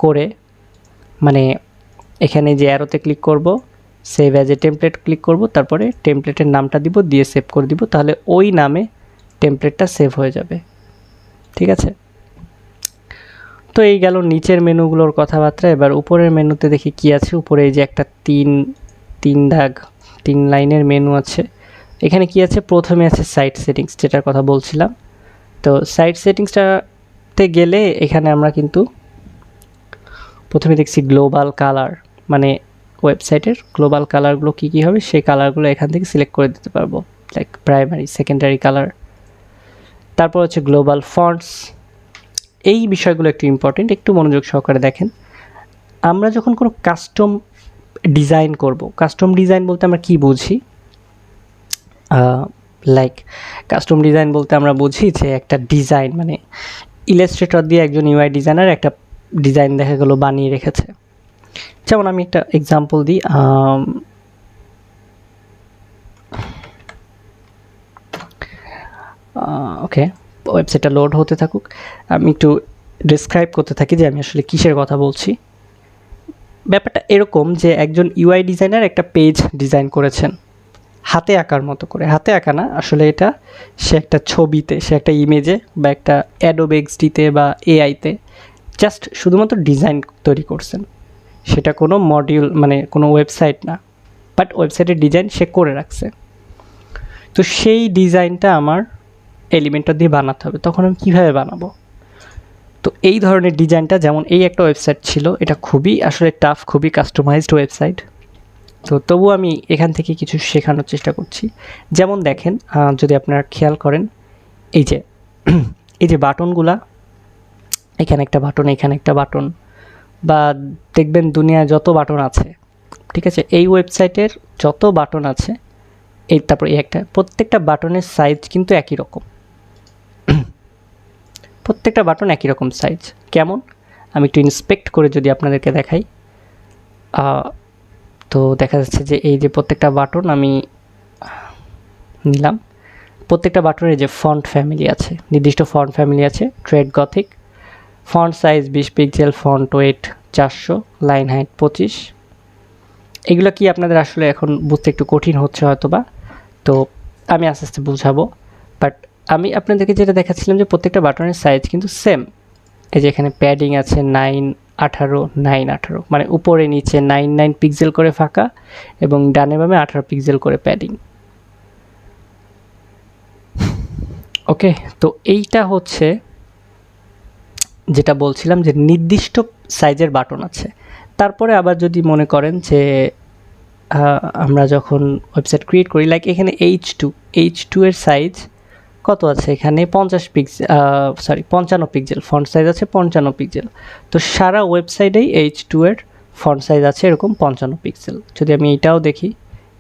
করে, মানে এখানে যে অ্যারোতে ক্লিক করব, save as a template click করব, তারপরে টেমপ্লেটের নামটা দিব, দিয়ে সেভ করে দিব, তাহলে ওই নামে টেমপ্লেটটা সেভ হয়ে যাবে। ঠিক আছে, তো এই গেল নিচের মেনুগুলোর কথাবার্তা। এবার উপরের মেনুতে দেখি কি আছে। উপরে এই যে একটা তিন লাইনের মেনু আছে। এখানে কি আছে, প্রথমে আছে সাইট সেটিংস, যেটার কথা বলছিলাম। তো সাইট সেটিংসটাতে গেলে এখানে আমরা কিন্তু প্রথমে দেখছি গ্লোবাল কালার, মানে ওয়েবসাইটের গ্লোবাল কালারগুলো কী কী হবে সেই কালারগুলো এখান থেকে সিলেক্ট করে দিতে পারবো, লাইক প্রাইমারি, সেকেন্ডারি কালার। তারপর হচ্ছে গ্লোবাল ফন্টস, এই বিষয়গুলো একটু ইম্পর্টেন্ট, একটু মনোযোগ সহকারে দেখেন। আমরা যখন কোনো কাস্টম ডিজাইন করব, কাস্টম ডিজাইন বলতে আমরা কি বুঝি, লাইক কাস্টম ডিজাইন বলতে আমরা বুঝি যে একটা ডিজাইন, মানে ইলাস্ট্রেটর দিয়ে একজন ইউআই ডিজাইনার একটা ডিজাইন দেখা গেলো বানিয়ে রেখেছে। যেমন আমি একটা এক্সাম্পল দিই, ওকে, ওয়েবসাইটটা লোড হতে থাকুক, আমি একটু ডিসক্রাইব করতে থাকি যে আমি আসলে কিসের কথা বলছি। ব্যাপারটা এরকম যে একজন ইউআই ডিজাইনার একটা পেজ ডিজাইন করেছেন হাতে আঁকার মতো করে, হাতে আঁকা না আসলে, এটা সে একটা ছবিতে, সে একটা ইমেজে বা একটা অ্যাডোব এক্সডিতে বা এআইতে জাস্ট শুধুমাত্র ডিজাইন তৈরি করছেন, সেটা কোনো মডিউল, মানে কোনো ওয়েবসাইট না, বাট ওয়েবসাইটের ডিজাইন সে করে রাখছে। তো সেই ডিজাইনটা আমার এলিমেন্টটা দিয়ে বানাতে হবে। তখন আমি কীভাবে বানাবো? তো এই ধরনের ডিজাইনটা, যেমন এই একটা ওয়েবসাইট ছিল, এটা খুবই আসলে টাফ, খুবই কাস্টমাইজড ওয়েবসাইট। তো তবু আমি এখান থেকে কিছু শেখানোর চেষ্টা করছি। যেমন দেখেন, যদি আপনারা খেয়াল করেন, এই যে এই যে বাটনগুলা, এখানে একটা বাটন, এখানে একটা বাটন, বা দেখবেন দুনিয়ায় যত বাটন আছে, ঠিক আছে, এই ওয়েবসাইটের যত বাটন আছে, এই তারপর এই একটা, প্রত্যেকটা বাটনের সাইজ কিন্তু একই রকম, প্রত্যেকটা বাটন একই রকম সাইজ। কেমন, আমি একটু ইন্সপেক্ট করে যদি আপনাদেরকে দেখাই, তো দেখা যাচ্ছে যে এই যে প্রত্যেকটা বাটন আমি নিলাম, প্রত্যেকটা বাটনের যে ফন্ট ফ্যামিলি আছে, নির্দিষ্ট ফন্ট ফ্যামিলি আছে, trade Gothic, font size 20 pixel, font wait 400, line height 25। এগুলো কি আপনাদের আসলে এখন বুঝতে একটু কঠিন হচ্ছে হয়তো বা, তো আমি আস্তে আস্তে বুঝাবো, বাট আমি আপনাদেরকে যেটা দেখাচ্ছিলাম যে প্রত্যেকটা বাটনের সাইজ কিন্তু সেম। এই যে এখানে প্যাডিং আছে 9/18 9/18, মানে উপরে নিচে 9 পিক্সেল করে ফাঁকা এবং ডানে বামে 18 পিক্সেল করে প্যাডিং। ওকে, তো এইটা হচ্ছে যেটা বলছিলাম যে নির্দিষ্ট সাইজের বাটন আছে। তারপরে আবার যদি মনে করেন যে আমরা যখন ওয়েবসাইট ক্রিয়েট করি, লাইক এখানে H2 এর সাইজ কত আছে, এখানে 55 পিক্সেল ফন্ট সাইজ আছে, 55 পিক্সেল। তো সারা ওয়েবসাইটেই H2 এর ফন্ট সাইজ আছে এরকম 55 পিক্সেল। যদি আমি এটাও দেখি,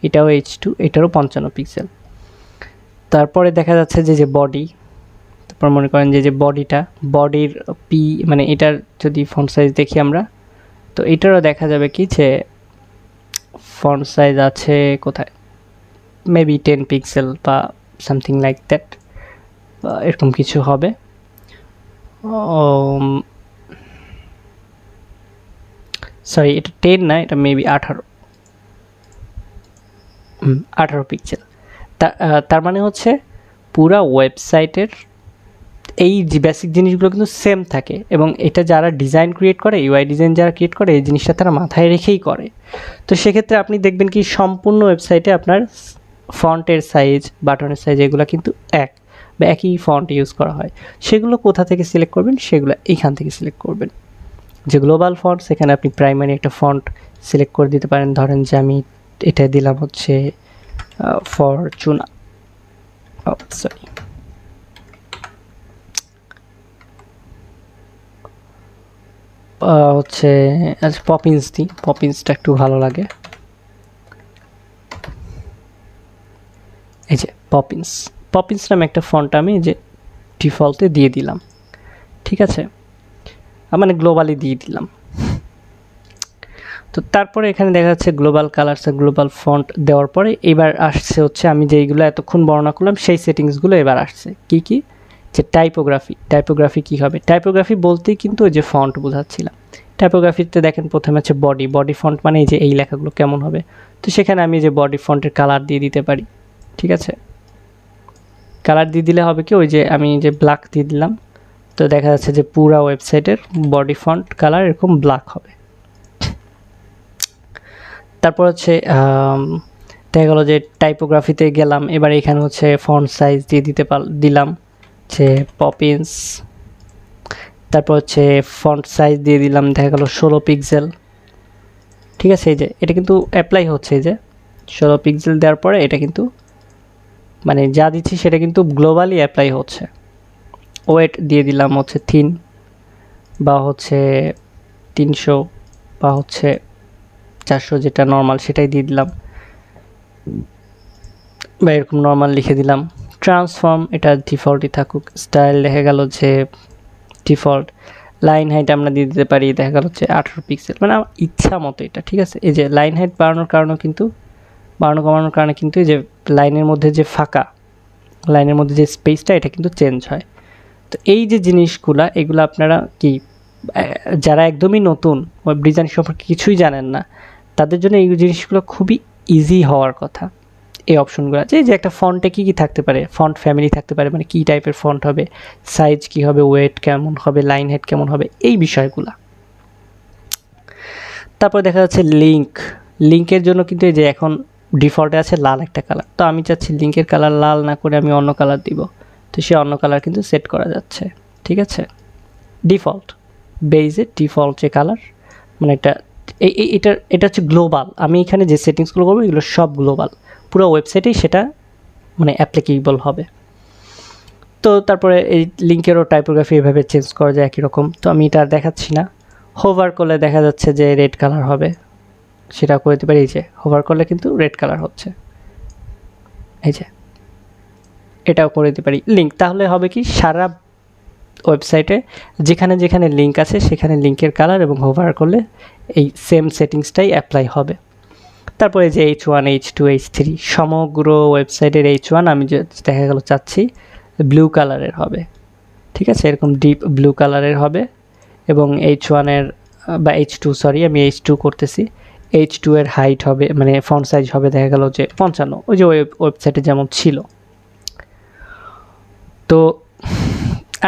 এটাও H2, এটারও 55 পিক্সেল। তারপরে দেখা যাচ্ছে যে বডি, তারপর মনে করেন যে বডির মানে এটার যদি ফন্ট সাইজ দেখি আমরা, তো এটারও দেখা যাবে কি যে ফন্ট সাইজ আছে কোথায়, মেবি 10 পিক্সেল বা সামথিং লাইক দ্যাট, এরকম কিছু হবে। সরি, এটা 10 না, এটা মেবি 18 পিক্সেল। তার মানে হচ্ছে পুরা ওয়েবসাইটের এই যে বেসিক জিনিসগুলো কিন্তু সেম থাকে, এবং এটা যারা ডিজাইন ক্রিয়েট করে, ইউআই ডিজাইন যারা ক্রিয়েট করে, এই জিনিসটা তারা মাথায় রেখেই করে। তো সেক্ষেত্রে আপনি দেখবেন কি সম্পূর্ণ ওয়েবসাইটে আপনার ফন্টের সাইজ, বাটনের সাইজ এগুলো কিন্তু এক বা একই ফন্ট ইউজ করা হয়। সেগুলো কোথা থেকে সিলেক্ট করবেন, সেগুলো এইখান থেকে সিলেক্ট করবেন। যে গ্লোবাল ফন্ট, সেখানে আপনি প্রাইমারি একটা ফন্ট সিলেক্ট করে দিতে পারেন। ধরেন যে আমি এটা দিলাম হচ্ছে ফরচুনা, সরি, হচ্ছে পপিন্স দিই, পপিন্সটা একটু ভালো লাগে। এই যে পপিন্স নামে একটা ফন্ট আমি যে ডিফল্টে দিয়ে দিলাম, ঠিক আছে, মানে গ্লোবালি দিয়ে দিলাম। তো তারপরে এখানে দেখা যাচ্ছে গ্লোবাল কালারস, গ্লোবাল ফন্ট দেওয়ার পরে এবার আসছে হচ্ছে আমি যেইগুলো এতক্ষণ বর্ণনা করলাম সেই সেটিংসগুলো এবার আসছে। কি যে টাইপোগ্রাফি কি হবে? টাইপোগ্রাফি বলতেই কিন্তু ওই যে ফন্ট বোঝাচ্ছিলাম। টাইপোগ্রাফিতে দেখেন প্রথমে হচ্ছে বডি ফন্ট, মানে এই যে এই লেখাগুলো কেমন হবে। তো সেখানে আমি যে বডি ফন্টের কালার দিয়ে দিতে পারি, ঠিক আছে। কালার দিয়ে দিলে হবে কি, ওই যে আমি যে ব্ল্যাক দিয়ে দিলাম, তো দেখা যাচ্ছে যে পুরা ওয়েবসাইটের বডি ফন্ট কালার এরকম ব্ল্যাক হবে। তারপর হচ্ছে দেখা গেলো যে টাইপোগ্রাফিতে গেলাম, এবার এখানে হচ্ছে ফন্ট সাইজ দিয়ে দিলাম যে পপিন্স। তারপর হচ্ছে ফন্ট সাইজ দিয়ে দিলাম দেখা গেলো 16 পিক্সেল, ঠিক আছে। এই যে এটা কিন্তু অ্যাপ্লাই হচ্ছে, এই যে 16 পিক্সেল দেওয়ার পরে এটা কিন্তু মানে যা দিচ্ছি সেটা কিন্তু গ্লোবালি অ্যাপ্লাই হচ্ছে। ওয়েট দিয়ে দিলাম হচ্ছে 3 বা হচ্ছে 300 বা হচ্ছে 400, যেটা নর্মাল সেটাই দিয়ে দিলাম, বা এরকম নর্মাল লিখে দিলাম। ট্রান্সফর্ম এটা ডিফল্টই থাকুক। স্টাইল দেখা গেল যে ডিফল্ট। লাইন হাইট আমরা দিয়ে দিতে পারি দেখা গেল হচ্ছে 18 পিক্সেল, মানে আমার ইচ্ছা মতো এটা, ঠিক আছে। এই যে লাইন হাইট বাড়ানোর কমানোর কারণে কিন্তু এই যে লাইনের মধ্যে যে ফাঁকা, লাইনের মধ্যে যে স্পেসটা, এটা কিন্তু চেঞ্জ হয়। তো এই যে জিনিসগুলা, এগুলো আপনারা কি যারা একদমই নতুন, ওয়েব ডিজাইন সম্পর্কে কিছুই জানেন না, তাদের জন্য এই জিনিসগুলো খুবই ইজি হওয়ার কথা। এই অপশনগুলো যে একটা ফন্টে কী থাকতে পারে, ফন্ট ফ্যামিলি থাকতে পারে, মানে কী টাইপের ফন্ট হবে, সাইজ কী হবে, ওয়েট কেমন হবে, লাইন হেড কেমন হবে, এই বিষয়গুলো। তারপর দেখা যাচ্ছে লিঙ্কের জন্য কিন্তু এই যে এখন ডিফল্টে আছে লাল একটা কালার। তো আমি চাচ্ছি লিঙ্কের কালার লাল না করে আমি অন্য কালার দিব, তো সে অন্য কালার কিন্তু সেট করা যাচ্ছে, ঠিক আছে। ডিফল্ট বেইজে ডিফল্ট যে কালার, মানে এটা হচ্ছে গ্লোবাল। আমি এখানে যে সেটিংসগুলো করবো এগুলো সব গ্লোবাল, পুরো ওয়েবসাইটেই সেটা মানে অ্যাপ্লিকেবল হবে। তো তারপরে এই লিঙ্কেরও টাইপোগ্রাফি এভাবে চেঞ্জ করা যায় একই রকম। তো আমি এটা আর দেখাচ্ছি না। হোভার করলে দেখা যাচ্ছে যে রেড কালার হবে, সেটা করে দিতে পারি। এই যে হোভার করলে কিন্তু রেড কালার হচ্ছে, এই যে এটাও করে দিতে পারি। লিঙ্ক তাহলে হবে কি, সারা ওয়েবসাইটে যেখানে যেখানে লিঙ্ক আছে সেখানে লিঙ্কের কালার এবং হোভার করলে এই সেম সেটিংসটাই অ্যাপ্লাই হবে। তারপরে যে H1 H2 H3 সমগ্র ওয়েবসাইটের H1 আমি যে দেখা গেল চাচ্ছি ব্লু কালারের হবে, ঠিক আছে, এরকম ডিপ ব্লু কালারের হবে। এবং H1 এর বা H2 সরি আমি H2 করতেছি, H2 এর হাইট হবে, মানে ফন্ট সাইজ হবে দেখা গেল যে 55, ওই যে ওয়েবসাইটে যেমন ছিল। তো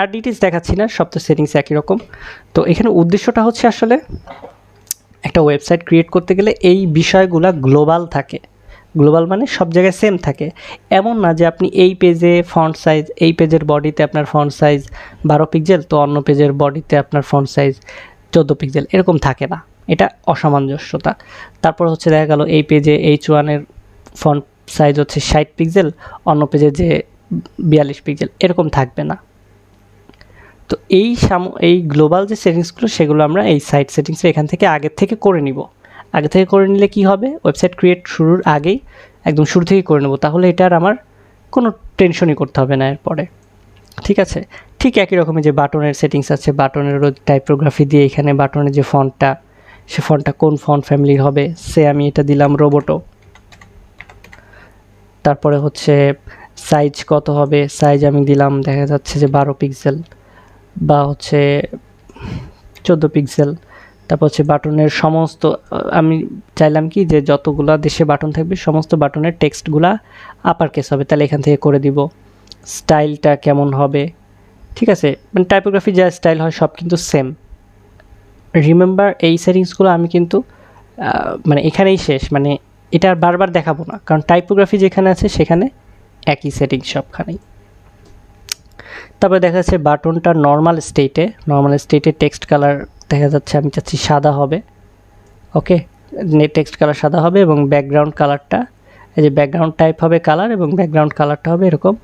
আর ডিটেলস দেখাচ্ছি না, সব তো সেটিংস একই রকম। তো এখানে উদ্দেশ্যটা হচ্ছে আসলে একটা ওয়েবসাইট ক্রিয়েট করতে গেলে এই বিষয়গুলো গ্লোবাল থাকে। গ্লোবাল মানে সব জায়গায় সেম থাকে, এমন না যে আপনি এই পেজে ফন্ট সাইজ, এই পেজের বডিতে আপনার ফন্ট সাইজ 12 পিক্সেল, তো অন্য পেজের বডিতে আপনার ফন্ট সাইজ 14 পিক্সেল, এরকম থাকে না, এটা অসামঞ্জস্যতা। তারপর হচ্ছে দেখা গেল এই পেজে H1 এর ফন্ট সাইজ হচ্ছে 60 পিক্সেল, অন্য পেজে যে 42 পিক্সেল, এরকম থাকবে না। তো এই গ্লোবাল যে সেটিংসগুলো সেগুলো আমরা এই সাইট সেটিংসে এখান থেকে আগের থেকে করে নিব। আগে থেকে করে নিলে কি হবে, ওয়েবসাইট ক্রিয়েট শুরুর আগেই একদম শুরু থেকেই করে নেব, তাহলে এটা আর আমার কোনো টেনশনই করতে হবে না এরপরে। ঠিক আছে, ঠিক একই রকমের যে বাটনের সেটিংস আছে, বাটনেরও টাইপোগ্রাফি দিয়ে এখানে বাটনের যে ফন্টটা, সে ফন্টটা কোন ফন্ট ফ্যামিলির হবে, সে আমি এটা দিলাম রোবোটো। তারপরে হচ্ছে সাইজ কত হবে, সাইজ আমি দিলাম দেখা যাচ্ছে যে 12 পিক্সেল বা হচ্ছে 14 পিক্সেল। তারপর হচ্ছে বাটনের সমস্ত, আমি চাইলাম কি যে যতগুলা দেশে বাটন থাকবে সমস্ত বাটনের টেক্সটগুলা আপার কেস হবে, তাহলে এখান থেকে করে দিব। স্টাইলটা কেমন হবে, ঠিক আছে, মানে টাইপোগ্রাফি যা স্টাইল হয় সব কিন্তু সেম। রিমেম্বার এই সেটিংসগুলো আমি কিন্তু মানে এখানেই শেষ, মানে এটা আর বারবার দেখাবো না, কারণ টাইপোগ্রাফি যেখানে আছে সেখানে একই সেটিংস সবখানেই। তারপরে দেখা যাচ্ছে বাটনটা নর্মাল স্টেটে টেক্সট কালার দেখা যাচ্ছে আমি চাচ্ছি সাদা হবে। ওকে, টেক্সট কালার সাদা হবে এবং ব্যাকগ্রাউন্ড কালারটা, এই যে ব্যাকগ্রাউন্ড টাইপ হবে কালার, এবং ব্যাকগ্রাউন্ড কালারটা হবে এরকম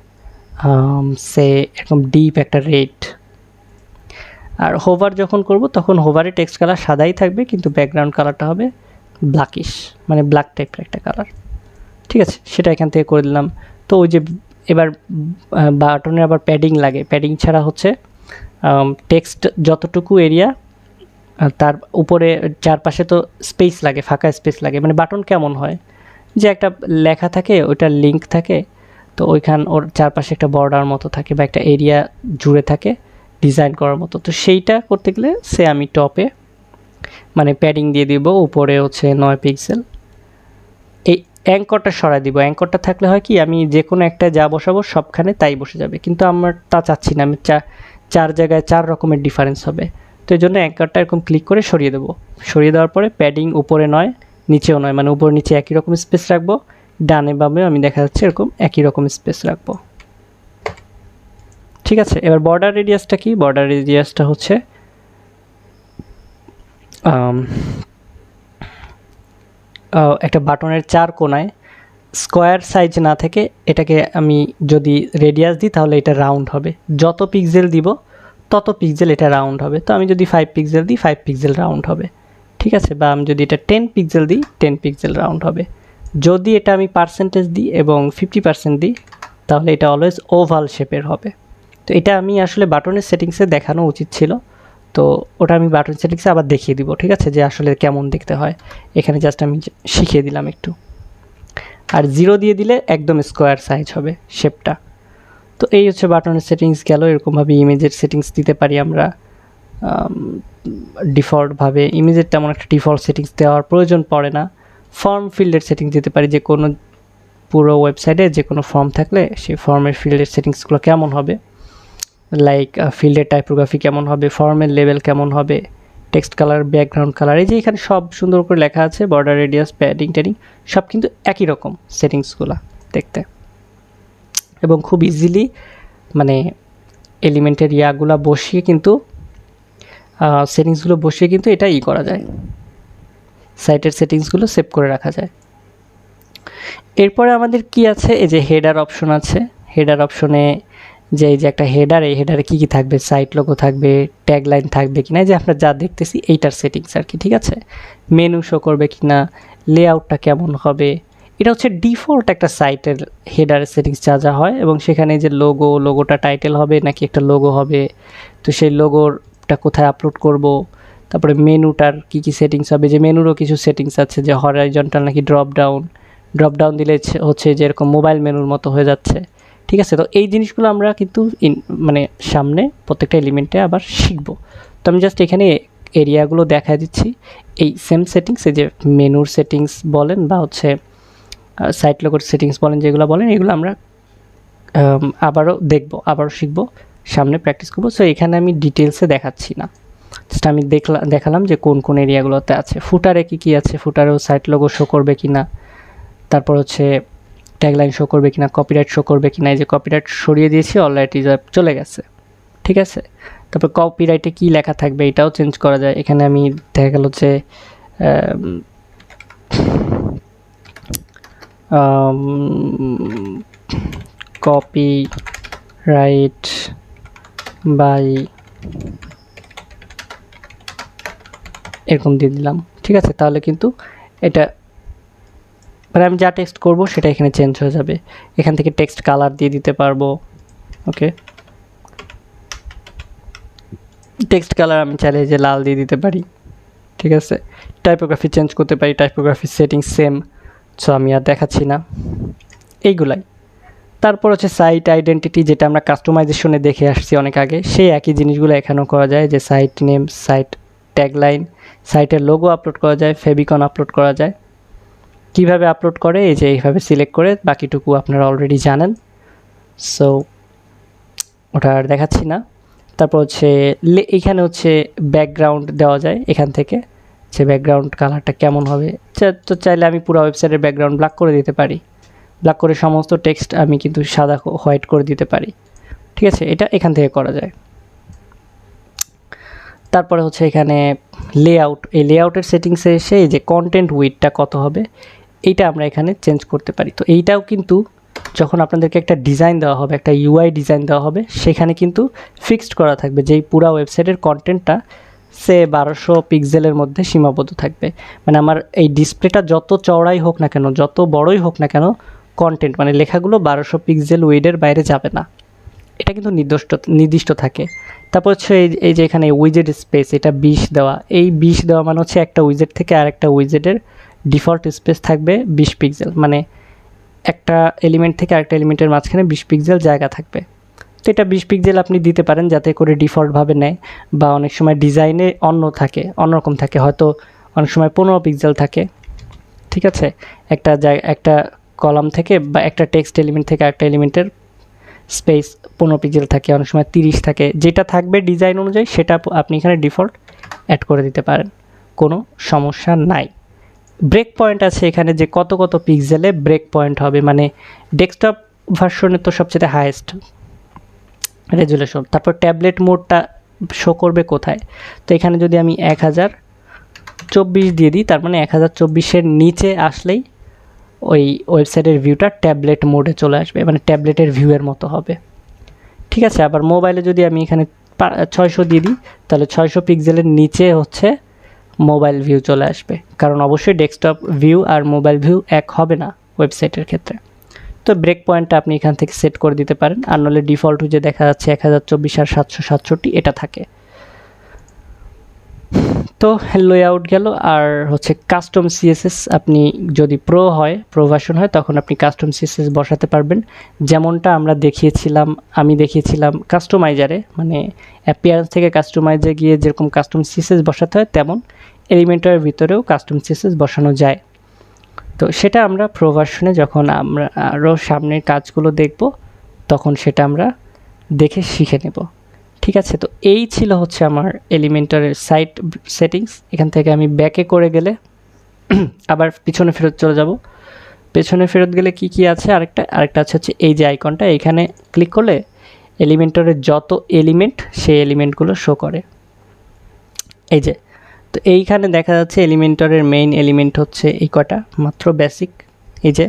এরকম ডিপ একটা রেড। আর হোভার যখন করব তখন হোভারে টেক্সট কালার সাদাই থাকবে, কিন্তু ব্যাকগ্রাউন্ড কালারটা হবে ব্ল্যাকিশ, মানে ব্ল্যাক টাইপের একটা কালার। ঠিক আছে, সেটা এখান থেকে করে দিলাম। তো ওই যে এবার বাটনে আবার প্যাডিং লাগে, প্যাডিং ছাড়া হচ্ছে টেক্সট যতটুকু এরিয়া তার উপরে চারপাশে তো স্পেস লাগে, ফাঁকা স্পেস লাগে। মানে বাটন কেমন হয় যে একটা লেখা থাকে, ওইটার লিঙ্ক থাকে, তো ওইখান ওর চারপাশে একটা বর্ডার মতো থাকে বা একটা এরিয়া জুড়ে থাকে ডিজাইন করার মতো। তো সেইটা করতে গেলে সে আমি টপে মানে প্যাডিং দিয়ে দিব, উপরে হচ্ছে 9 পিক্সেল। এই অ্যাঙ্করটা সরাই দিব, অ্যাঙ্করটা থাকলে হয় কি আমি যে কোনো একটা যা বসাবো সবখানে তাই বসে যাবে, কিন্তু আমার তা চাচ্ছি না, আমি চার জায়গায় 4 রকমের ডিফারেন্স হবে। তো এই জন্য অ্যাঙ্করটা এরকম ক্লিক করে সরিয়ে দেবো। সরিয়ে দেওয়ার পরে প্যাডিং উপরে নয় নিচেও নয়, মানে উপর নিচে একই রকম স্পেস রাখবো, ডানে বামে আমি দেখা যাচ্ছে এরকম একই রকম স্পেস রাখবো। ঠিক আছে, এবার বর্ডার রেডিয়াসটা কি, বর্ডার রেডিয়াসটা হচ্ছে একটা বাটনের 4 কোণায় স্কোয়ার সাইজ না থেকে এটাকে আমি যদি রেডিয়াস দিই তাহলে এটা রাউন্ড হবে, যত পিক্সেল দিব তত পিক্সেল এটা রাউন্ড হবে। তো আমি যদি 5 পিক্সেল দিই 5 পিক্সেল রাউন্ড হবে। ঠিক আছে, বা আমি যদি এটা 10 পিক্সেল দিই 10 পিক্সেল রাউন্ড হবে। যদি এটা আমি পার্সেন্টেজ দিই এবং 50% দিই তাহলে এটা অলওয়েজ ওভাল শেপের হবে। তো এটা আমি আসলে বাটনের সেটিংসে দেখানো উচিত ছিল, তো ওটা আমি বাটন সেটিংসে আবার দেখিয়ে দিব। ঠিক আছে, যে আসলে কেমন দেখতে হয়, এখানে জাস্ট আমি শিখিয়ে দিলাম একটু। আর 0 দিয়ে দিলে একদম স্কোয়ার সাইজ হবে শেপটা। তো এই হচ্ছে বাটনের সেটিংস গেল। এরকমভাবে ইমেজের সেটিংস দিতে পারি আমরা ডিফল্টভাবে। ইমেজের তেমন একটা ডিফল্ট সেটিংস দেওয়ার প্রয়োজন পড়ে না। ফর্ম ফিল্ডের সেটিংস দিতে পারি, যে কোনো পুরো ওয়েবসাইটে যে কোনো ফর্ম থাকলে সেই ফর্মের ফিল্ডের সেটিংসগুলো কেমন হবে, লাইক ফিল্ডের টাইপোগ্রাফি কেমন হবে, ফর্মের লেভেল কেমন হবে, টেক্সট কালার, ব্যাকগ্রাউন্ড কালার, এই যে এখানে সব সুন্দর করে লেখা আছে, বর্ডার রেডিয়াস, প্যাডিং ট্যাডিং সব কিন্তু একই রকম সেটিংসগুলো দেখতে, এবং খুব ইজিলি মানে এলিমেন্টের ইয়াগুলো বসিয়ে কিন্তু সেটিংসগুলো বসিয়ে কিন্তু এটা করা যায়, সাইটের সেটিংসগুলো সেভ করে রাখা যায়। এরপরে আমাদের কি আছে, এই যে হেডার অপশন আছে। হেডার অপশনে যে এই যে একটা হেডার, এই হেডারে কী কী থাকবে, সাইট লোগো থাকবে, ট্যাগ লাইন থাকবে কিনা, যে আমরা যা দেখতেছি এইটার সেটিংস আর কি। ঠিক আছে, মেনু শো করবে কিনা, লেআউটটা কেমন হবে, এটা হচ্ছে ডিফল্ট একটা সাইটের হেডারের সেটিংস যা যা হয়। এবং সেখানে যে লোগোটা টাইটেল হবে নাকি একটা লোগো হবে, তো সেই লোগোটা কোথায় আপলোড করব, তারপরে মেনুটার কী কী সেটিংস হবে, যে মেনুরও কিছু সেটিংস আছে, যে হরাইজন্টাল নাকি ড্রপ ডাউন দিলে হচ্ছে যে এরকম মোবাইল মেনুর মতো হয়ে যাচ্ছে। ঠিক আছে, তো এই জিনিসগুলো আমরা কিন্তু মানে সামনে প্রত্যেকটা এলিমেন্টে আবার শিখব। তো আমি জাস্ট এখানে এরিয়াগুলো দেখা দিচ্ছি। এই সেম সেটিংস, এই যে মেনুর সেটিংস বলেন বা হচ্ছে সাইট লোগোর সেটিংস বলেন, যেগুলো বলেন এগুলো আমরা আবারও দেখব, আবারও শিখব, সামনে প্র্যাকটিস করব। সো এখানে আমি ডিটেলসে দেখাচ্ছি না, জাস্ট আমি দেখালাম যে কোন কোন এরিয়াগুলোতে আছে। ফুটারে কি আছে, ফুটারেও সাইট লোগো শো করবে কি না, তারপর হচ্ছে ট্যাগলাইন শো করবে কিনা, কপিরাইট শো করবে কিনা। এই যে কপিরাইট সরিয়ে দিয়েছি, অলরেডি চলে গেছে, ঠিক আছে। তারপর কপিরাইটে কি লেখা থাকবে এটাও চেঞ্জ করা যায়। এখানে আমি দেখা গেল যে কপিরাইট বাই এরকম দিয়ে দিলাম, ঠিক আছে। তাহলে কিন্তু এটা মানে আমি যা টেক্সট করব সেটা এখানে চেঞ্জ হয়ে যাবে। এখান থেকে টেক্সট কালার দিয়ে দিতে পারবো, ওকে। টেক্সট কালার আমি চাইলে যে লাল দিয়ে দিতে পারি, ঠিক আছে। টাইপোগ্রাফি চেঞ্জ করতে পারি, টাইপোগ্রাফি সেটিং সেম, সো আমি আর দেখাচ্ছি না, এইগুলাই। তারপর হচ্ছে সাইট আইডেন্টিটি, যেটা আমরা কাস্টমাইজেশনে দেখে আসছি অনেক আগে, সেই একই জিনিসগুলো এখানেও করা যায়। যে সাইট নেম, সাইট ট্যাগলাইন, সাইটের লোগো আপলোড করা যায়, ফেবিকন আপলোড করা যায়। কিভাবে আপলোড করে, এই যে এইভাবে সিলেক্ট করে, বাকিটুকু আপনারা অলরেডি জানেন, সো ওটা আর দেখাচ্ছি না। তারপর হচ্ছে এইখানে হচ্ছে ব্যাকগ্রাউন্ড দেওয়া যায় এখান থেকে, যে ব্যাকগ্রাউন্ড কালারটা কেমন হবে। তো চাইলে আমি পুরো ওয়েবসাইটের ব্যাকগ্রাউন্ড ব্ল্যাক করে দিতে পারি, ব্ল্যাক করে সমস্ত টেক্সট আমি কিন্তু সাদা হোয়াইট করে দিতে পারি, ঠিক আছে। এটা এখান থেকে করা যায়। তারপরে হচ্ছে এখানে লেআউট, এই লেআউটের সেটিংসে এসে এই যে কন্টেন্ট উইডথটা কত হবে এইটা আমরা এখানে চেঞ্জ করতে পারি। তো এইটাও কিন্তু যখন আপনাদেরকে একটা ডিজাইন দেওয়া হবে, একটা ইউআই ডিজাইন দেওয়া হবে, সেখানে কিন্তু ফিক্সড করা থাকবে যে এই পুরো ওয়েবসাইটের কন্টেন্টটা সে 1200 পিক্সেলের মধ্যে সীমাবদ্ধ থাকবে। মানে আমার এই ডিসপ্লেটা যত চওড়াই হোক না কেন, যত বড়ই হোক না কেন, কন্টেন্ট মানে লেখাগুলো 1200 পিক্সেল উইডের বাইরে যাবে না, এটা কিন্তু নির্দিষ্ট থাকে। তারপর হচ্ছে এই যে এখানে উইজেট স্পেস, এটা 20 দেওয়া। এই 20 দেওয়া মানে হচ্ছে একটা উইজেট থেকে আরেকটা উইজেটের ডিফল্ট স্পেস থাকবে 20 পিক্সেল, মানে একটা এলিমেন্ট থেকে আরেকটা এলিমেন্টের মাঝখানে 20 পিক্সেল জায়গা থাকবে। তো এটা 20 পিক্সেল আপনি দিতে পারেন যাতে করে ডিফল্টভাবে নেয়, বা অনেক সময় ডিজাইনে অন্যরকম থাকে, হয়তো অনেক সময় 15 পিক্সেল থাকে, ঠিক আছে। একটা কলাম থেকে বা একটা টেক্সট এলিমেন্ট থেকে আরেকটা এলিমেন্টের স্পেস 15 পিক্সেল থাকে, অনেক সময় 30 থাকে। যেটা থাকবে ডিজাইন অনুযায়ী সেটা আপনি এখানে ডিফল্ট অ্যাড করে দিতে পারেন, কোনো সমস্যা নাই। ব্রেক পয়েন্ট আছে এখানে, যে কত পিক্সেলে ব্রেক পয়েন্ট হবে, মানে ডেস্কটপ ভার্সনের তো সবচেয়ে হাইয়েস্ট রেজুলেশন। তারপর ট্যাবলেট মোডটা শো করবে কোথায়, তো এখানে যদি আমি 1024 দিয়ে দিই, তার মানে 1024-এর নিচে আসলেই ওই ওয়েবসাইটের ভিউটা ট্যাবলেট মোডে চলে আসবে, মানে ট্যাবলেটের ভিউয়ের মতো হবে, ঠিক আছে। আবার মোবাইলে যদি আমি এখানে 600 দিয়ে দিই, তাহলে 600 পিক্সেলের নিচে হচ্ছে মোবাইল ভিউ চলে আসবে, কারণ অবশ্যই ডেস্কটপ ভিউ আর মোবাইল ভিউ এক হবে না ওয়েবসাইটের ক্ষেত্রে। তো ব্রেক পয়েন্টটা আপনি এখান থেকে সেট করে দিতে পারেন, আর নাহলে ডিফল্ট যে দেখা যাচ্ছে 1024 আর 767 এটা থাকে। তো লেআউট গেল। আর হচ্ছে কাস্টম সিএসএস, আপনি যদি প্রো ভার্সন হয় তখন আপনি কাস্টম সিএসএস বসাতে পারবেন, যেমনটা আমি দেখিয়েছিলাম কাস্টমাইজারে, মানে অ্যাপিয়ারেন্স থেকে কাস্টমাইজে গিয়ে যেরকম কাস্টম সিএসএস বসাতে হয়, তেমন এলিমেন্টারের ভিতরেও কাস্টম সিএসএস বসানো যায়। তো সেটা আমরা প্রো ভার্সনে যখন আমরা আরও সামনের কাজগুলো দেখব তখন সেটা আমরা দেখে শিখে নেব, ঠিক আছে। তো এই ছিল হচ্ছে আমার এলিমেন্টারের সাইট সেটিংস। এখান থেকে আমি ব্যাকে করে গেলে আবার পিছনে ফেরত চলে যাব। পেছনে ফেরত গেলে কি আছে, আরেকটা আছে হচ্ছে এই যে আইকনটা, এখানে ক্লিক করলে এলিমেন্টারের যত এলিমেন্ট সেই এলিমেন্টগুলো শো করে, এই যে। তো এইখানে দেখা যাচ্ছে এলিমেন্টারের মেইন এলিমেন্ট হচ্ছে এই কটা মাত্র, বেসিক। এই যে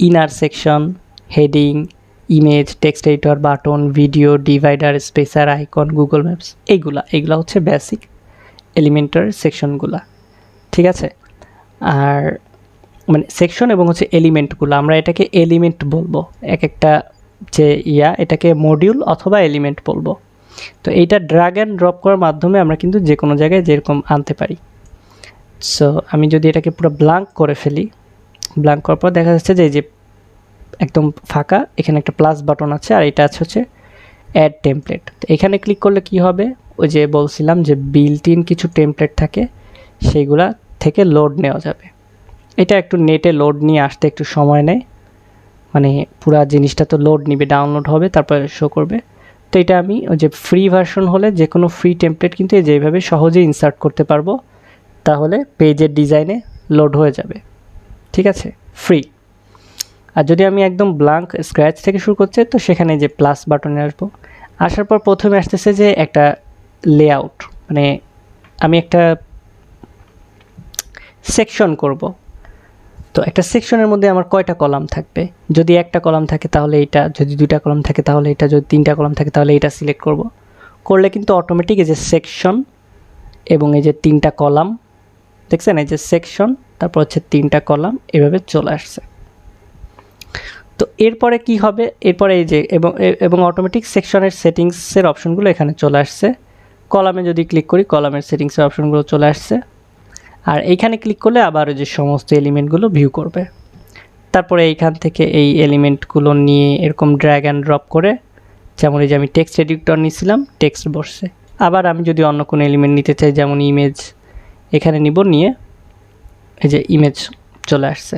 inner section, heading, image, text editor, button, video, divider, spacer, icon, Google maps, এইগুলা হচ্ছে বেসিক এলিমেন্টার সেকশনগুলা, ঠিক আছে। আর মানে সেকশন এবং হচ্ছে এলিমেন্টগুলো, আমরা এটাকে এলিমেন্ট বলবো, একটা যে এটাকে মডিউল অথবা এলিমেন্ট বলবো। তো এইটা ড্র্যাগ অ্যান্ড ড্রপ করার মাধ্যমে আমরা কিন্তু যে কোনো জায়গায় যেরকম আনতে পারি। সো আমি যদি এটাকে পুরো ব্ল্যাঙ্ক করে ফেলি, ব্ল্যাঙ্ক করার পর দেখা যাচ্ছে যে এই যে একদম ফাঁকা, এখানে একটা প্লাস বাটন আছে, আর এটা আছে হচ্ছে অ্যাড টেমপ্লেট। তো এখানে ক্লিক করলে কি হবে, ওই যে বলছিলাম যে বিল্ট ইন কিছু টেমপ্লেট থাকে, সেইগুলা থেকে লোড নেওয়া যাবে। এটা একটু নেটে লোড নিয়ে আসতে একটু সময় নেয়, মানে পুরা জিনিসটা তো লোড নিবে, ডাউনলোড হবে, তারপরে শো করবে। তো এটা আমি ওই যে ফ্রি ভার্সন হলে যে কোনো ফ্রি টেমপ্লেট কিন্তু যেভাবে সহজেই ইনসার্ট করতে পারবো, তাহলে পেজের ডিজাইনে লোড হয়ে যাবে। ঠিক আছে, ফ্রি। আর যদি আমি একদম ব্ল্যাঙ্ক স্ক্র্যাচ থেকে শুরু করছি, তো সেখানে যে প্লাস বাটনে আসবো, আসার পর প্রথমে আসতেছে যে একটা লেআউট, মানে আমি একটা সেকশন করব। তো একটা সেকশনের মধ্যে আমার কয়টা কলাম থাকবে, যদি একটা কলাম থাকে তাহলে এইটা, যদি দুইটা কলাম থাকে তাহলে এটা, যদি তিনটা কলাম থাকে তাহলে এইটা সিলেক্ট করব। করলে কিন্তু অটোমেটিক এই যে সেকশন এবং এই যে তিনটা কলাম দেখছেন, এই যে সেকশন তারপর হচ্ছে তিনটা কলাম এভাবে চলে আসছে। তো এরপরে কি হবে, এরপরে এই যে এবং অটোমেটিক সেকশনের সেটিংসের অপশনগুলো এখানে চলে আসছে। কলামে যদি ক্লিক করি, কলামের সেটিংসের অপশনগুলো চলে আসছে। আর এইখানে ক্লিক করলে আবার ওই যে সমস্ত এলিমেন্টগুলো ভিউ করবে। তারপরে এইখান থেকে এই এলিমেন্টগুলো নিয়ে এরকম ড্র্যাগ অ্যান্ড ড্রপ করে, যেমন এই যে আমি টেক্সট এডিটর নিয়েছিলাম, টেক্সট বসছে। আবার আমি যদি অন্য কোনো এলিমেন্ট নিতে চাই, যেমন ইমেজ, এখানে নিব, নিয়ে এই যে ইমেজ চলে আসছে।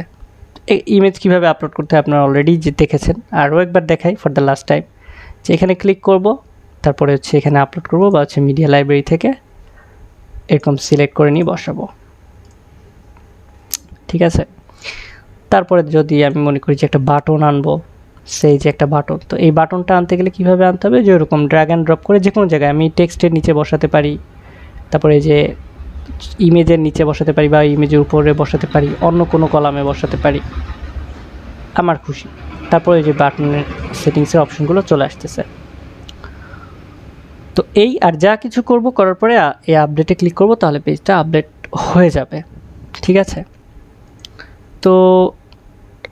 এই ইমেজ কীভাবে আপলোড করতে হয় আপনারা অলরেডি যে দেখেছেন, আরও একবার দেখাই ফর দ্য লাস্ট টাইম। যে এখানে ক্লিক করব, তারপরে হচ্ছে এখানে আপলোড করব, বা হচ্ছে মিডিয়া লাইব্রেরি থেকে এরকম সিলেক্ট করে নিয়ে বসাবো। ঠিক আছে, তারপরে যদি আমি মনে করি যে একটা বাটন আনবো, সেই যে একটা বাটন, তো এই বাটনটা আনতে গেলে কীভাবে আনতে হবে, যে ওরকম ড্র্যাগ অ্যান্ড ড্রপ করে যে কোনো জায়গায় আমি টেক্সটের নিচে বসাতে পারি, তারপরে যে ইমেজের নিচে বসাতে পারি, বা ইমেজের উপরে বসাতে পারি, অন্য কোনো কলামে বসাতে পারি, আমার খুশি। তারপরে এই যে বাটনের সেটিংসের অপশনগুলো চলে আসতেছে। তো এই আর যা কিছু করব, করার পরে এই আপডেটে ক্লিক করব, তাহলে পেজটা আপডেট হয়ে যাবে। ঠিক আছে, তো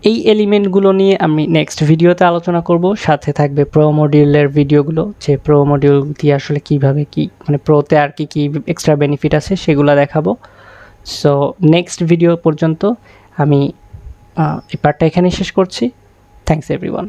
এই এলিমেন্টগুলো নিয়ে আমি নেক্সট ভিডিওতে আলোচনা করব। সাথে থাকবে প্রো মডিউলের ভিডিওগুলো, যে প্রো মডিউল দিয়ে আসলে কীভাবে কি, মানে প্রোতে আর কি কি এক্সট্রা বেনিফিট আছে সেগুলো দেখাবো। সো নেক্সট ভিডিও পর্যন্ত আমি এই পার্টটা এখানেই শেষ করছি। Thanks everyone.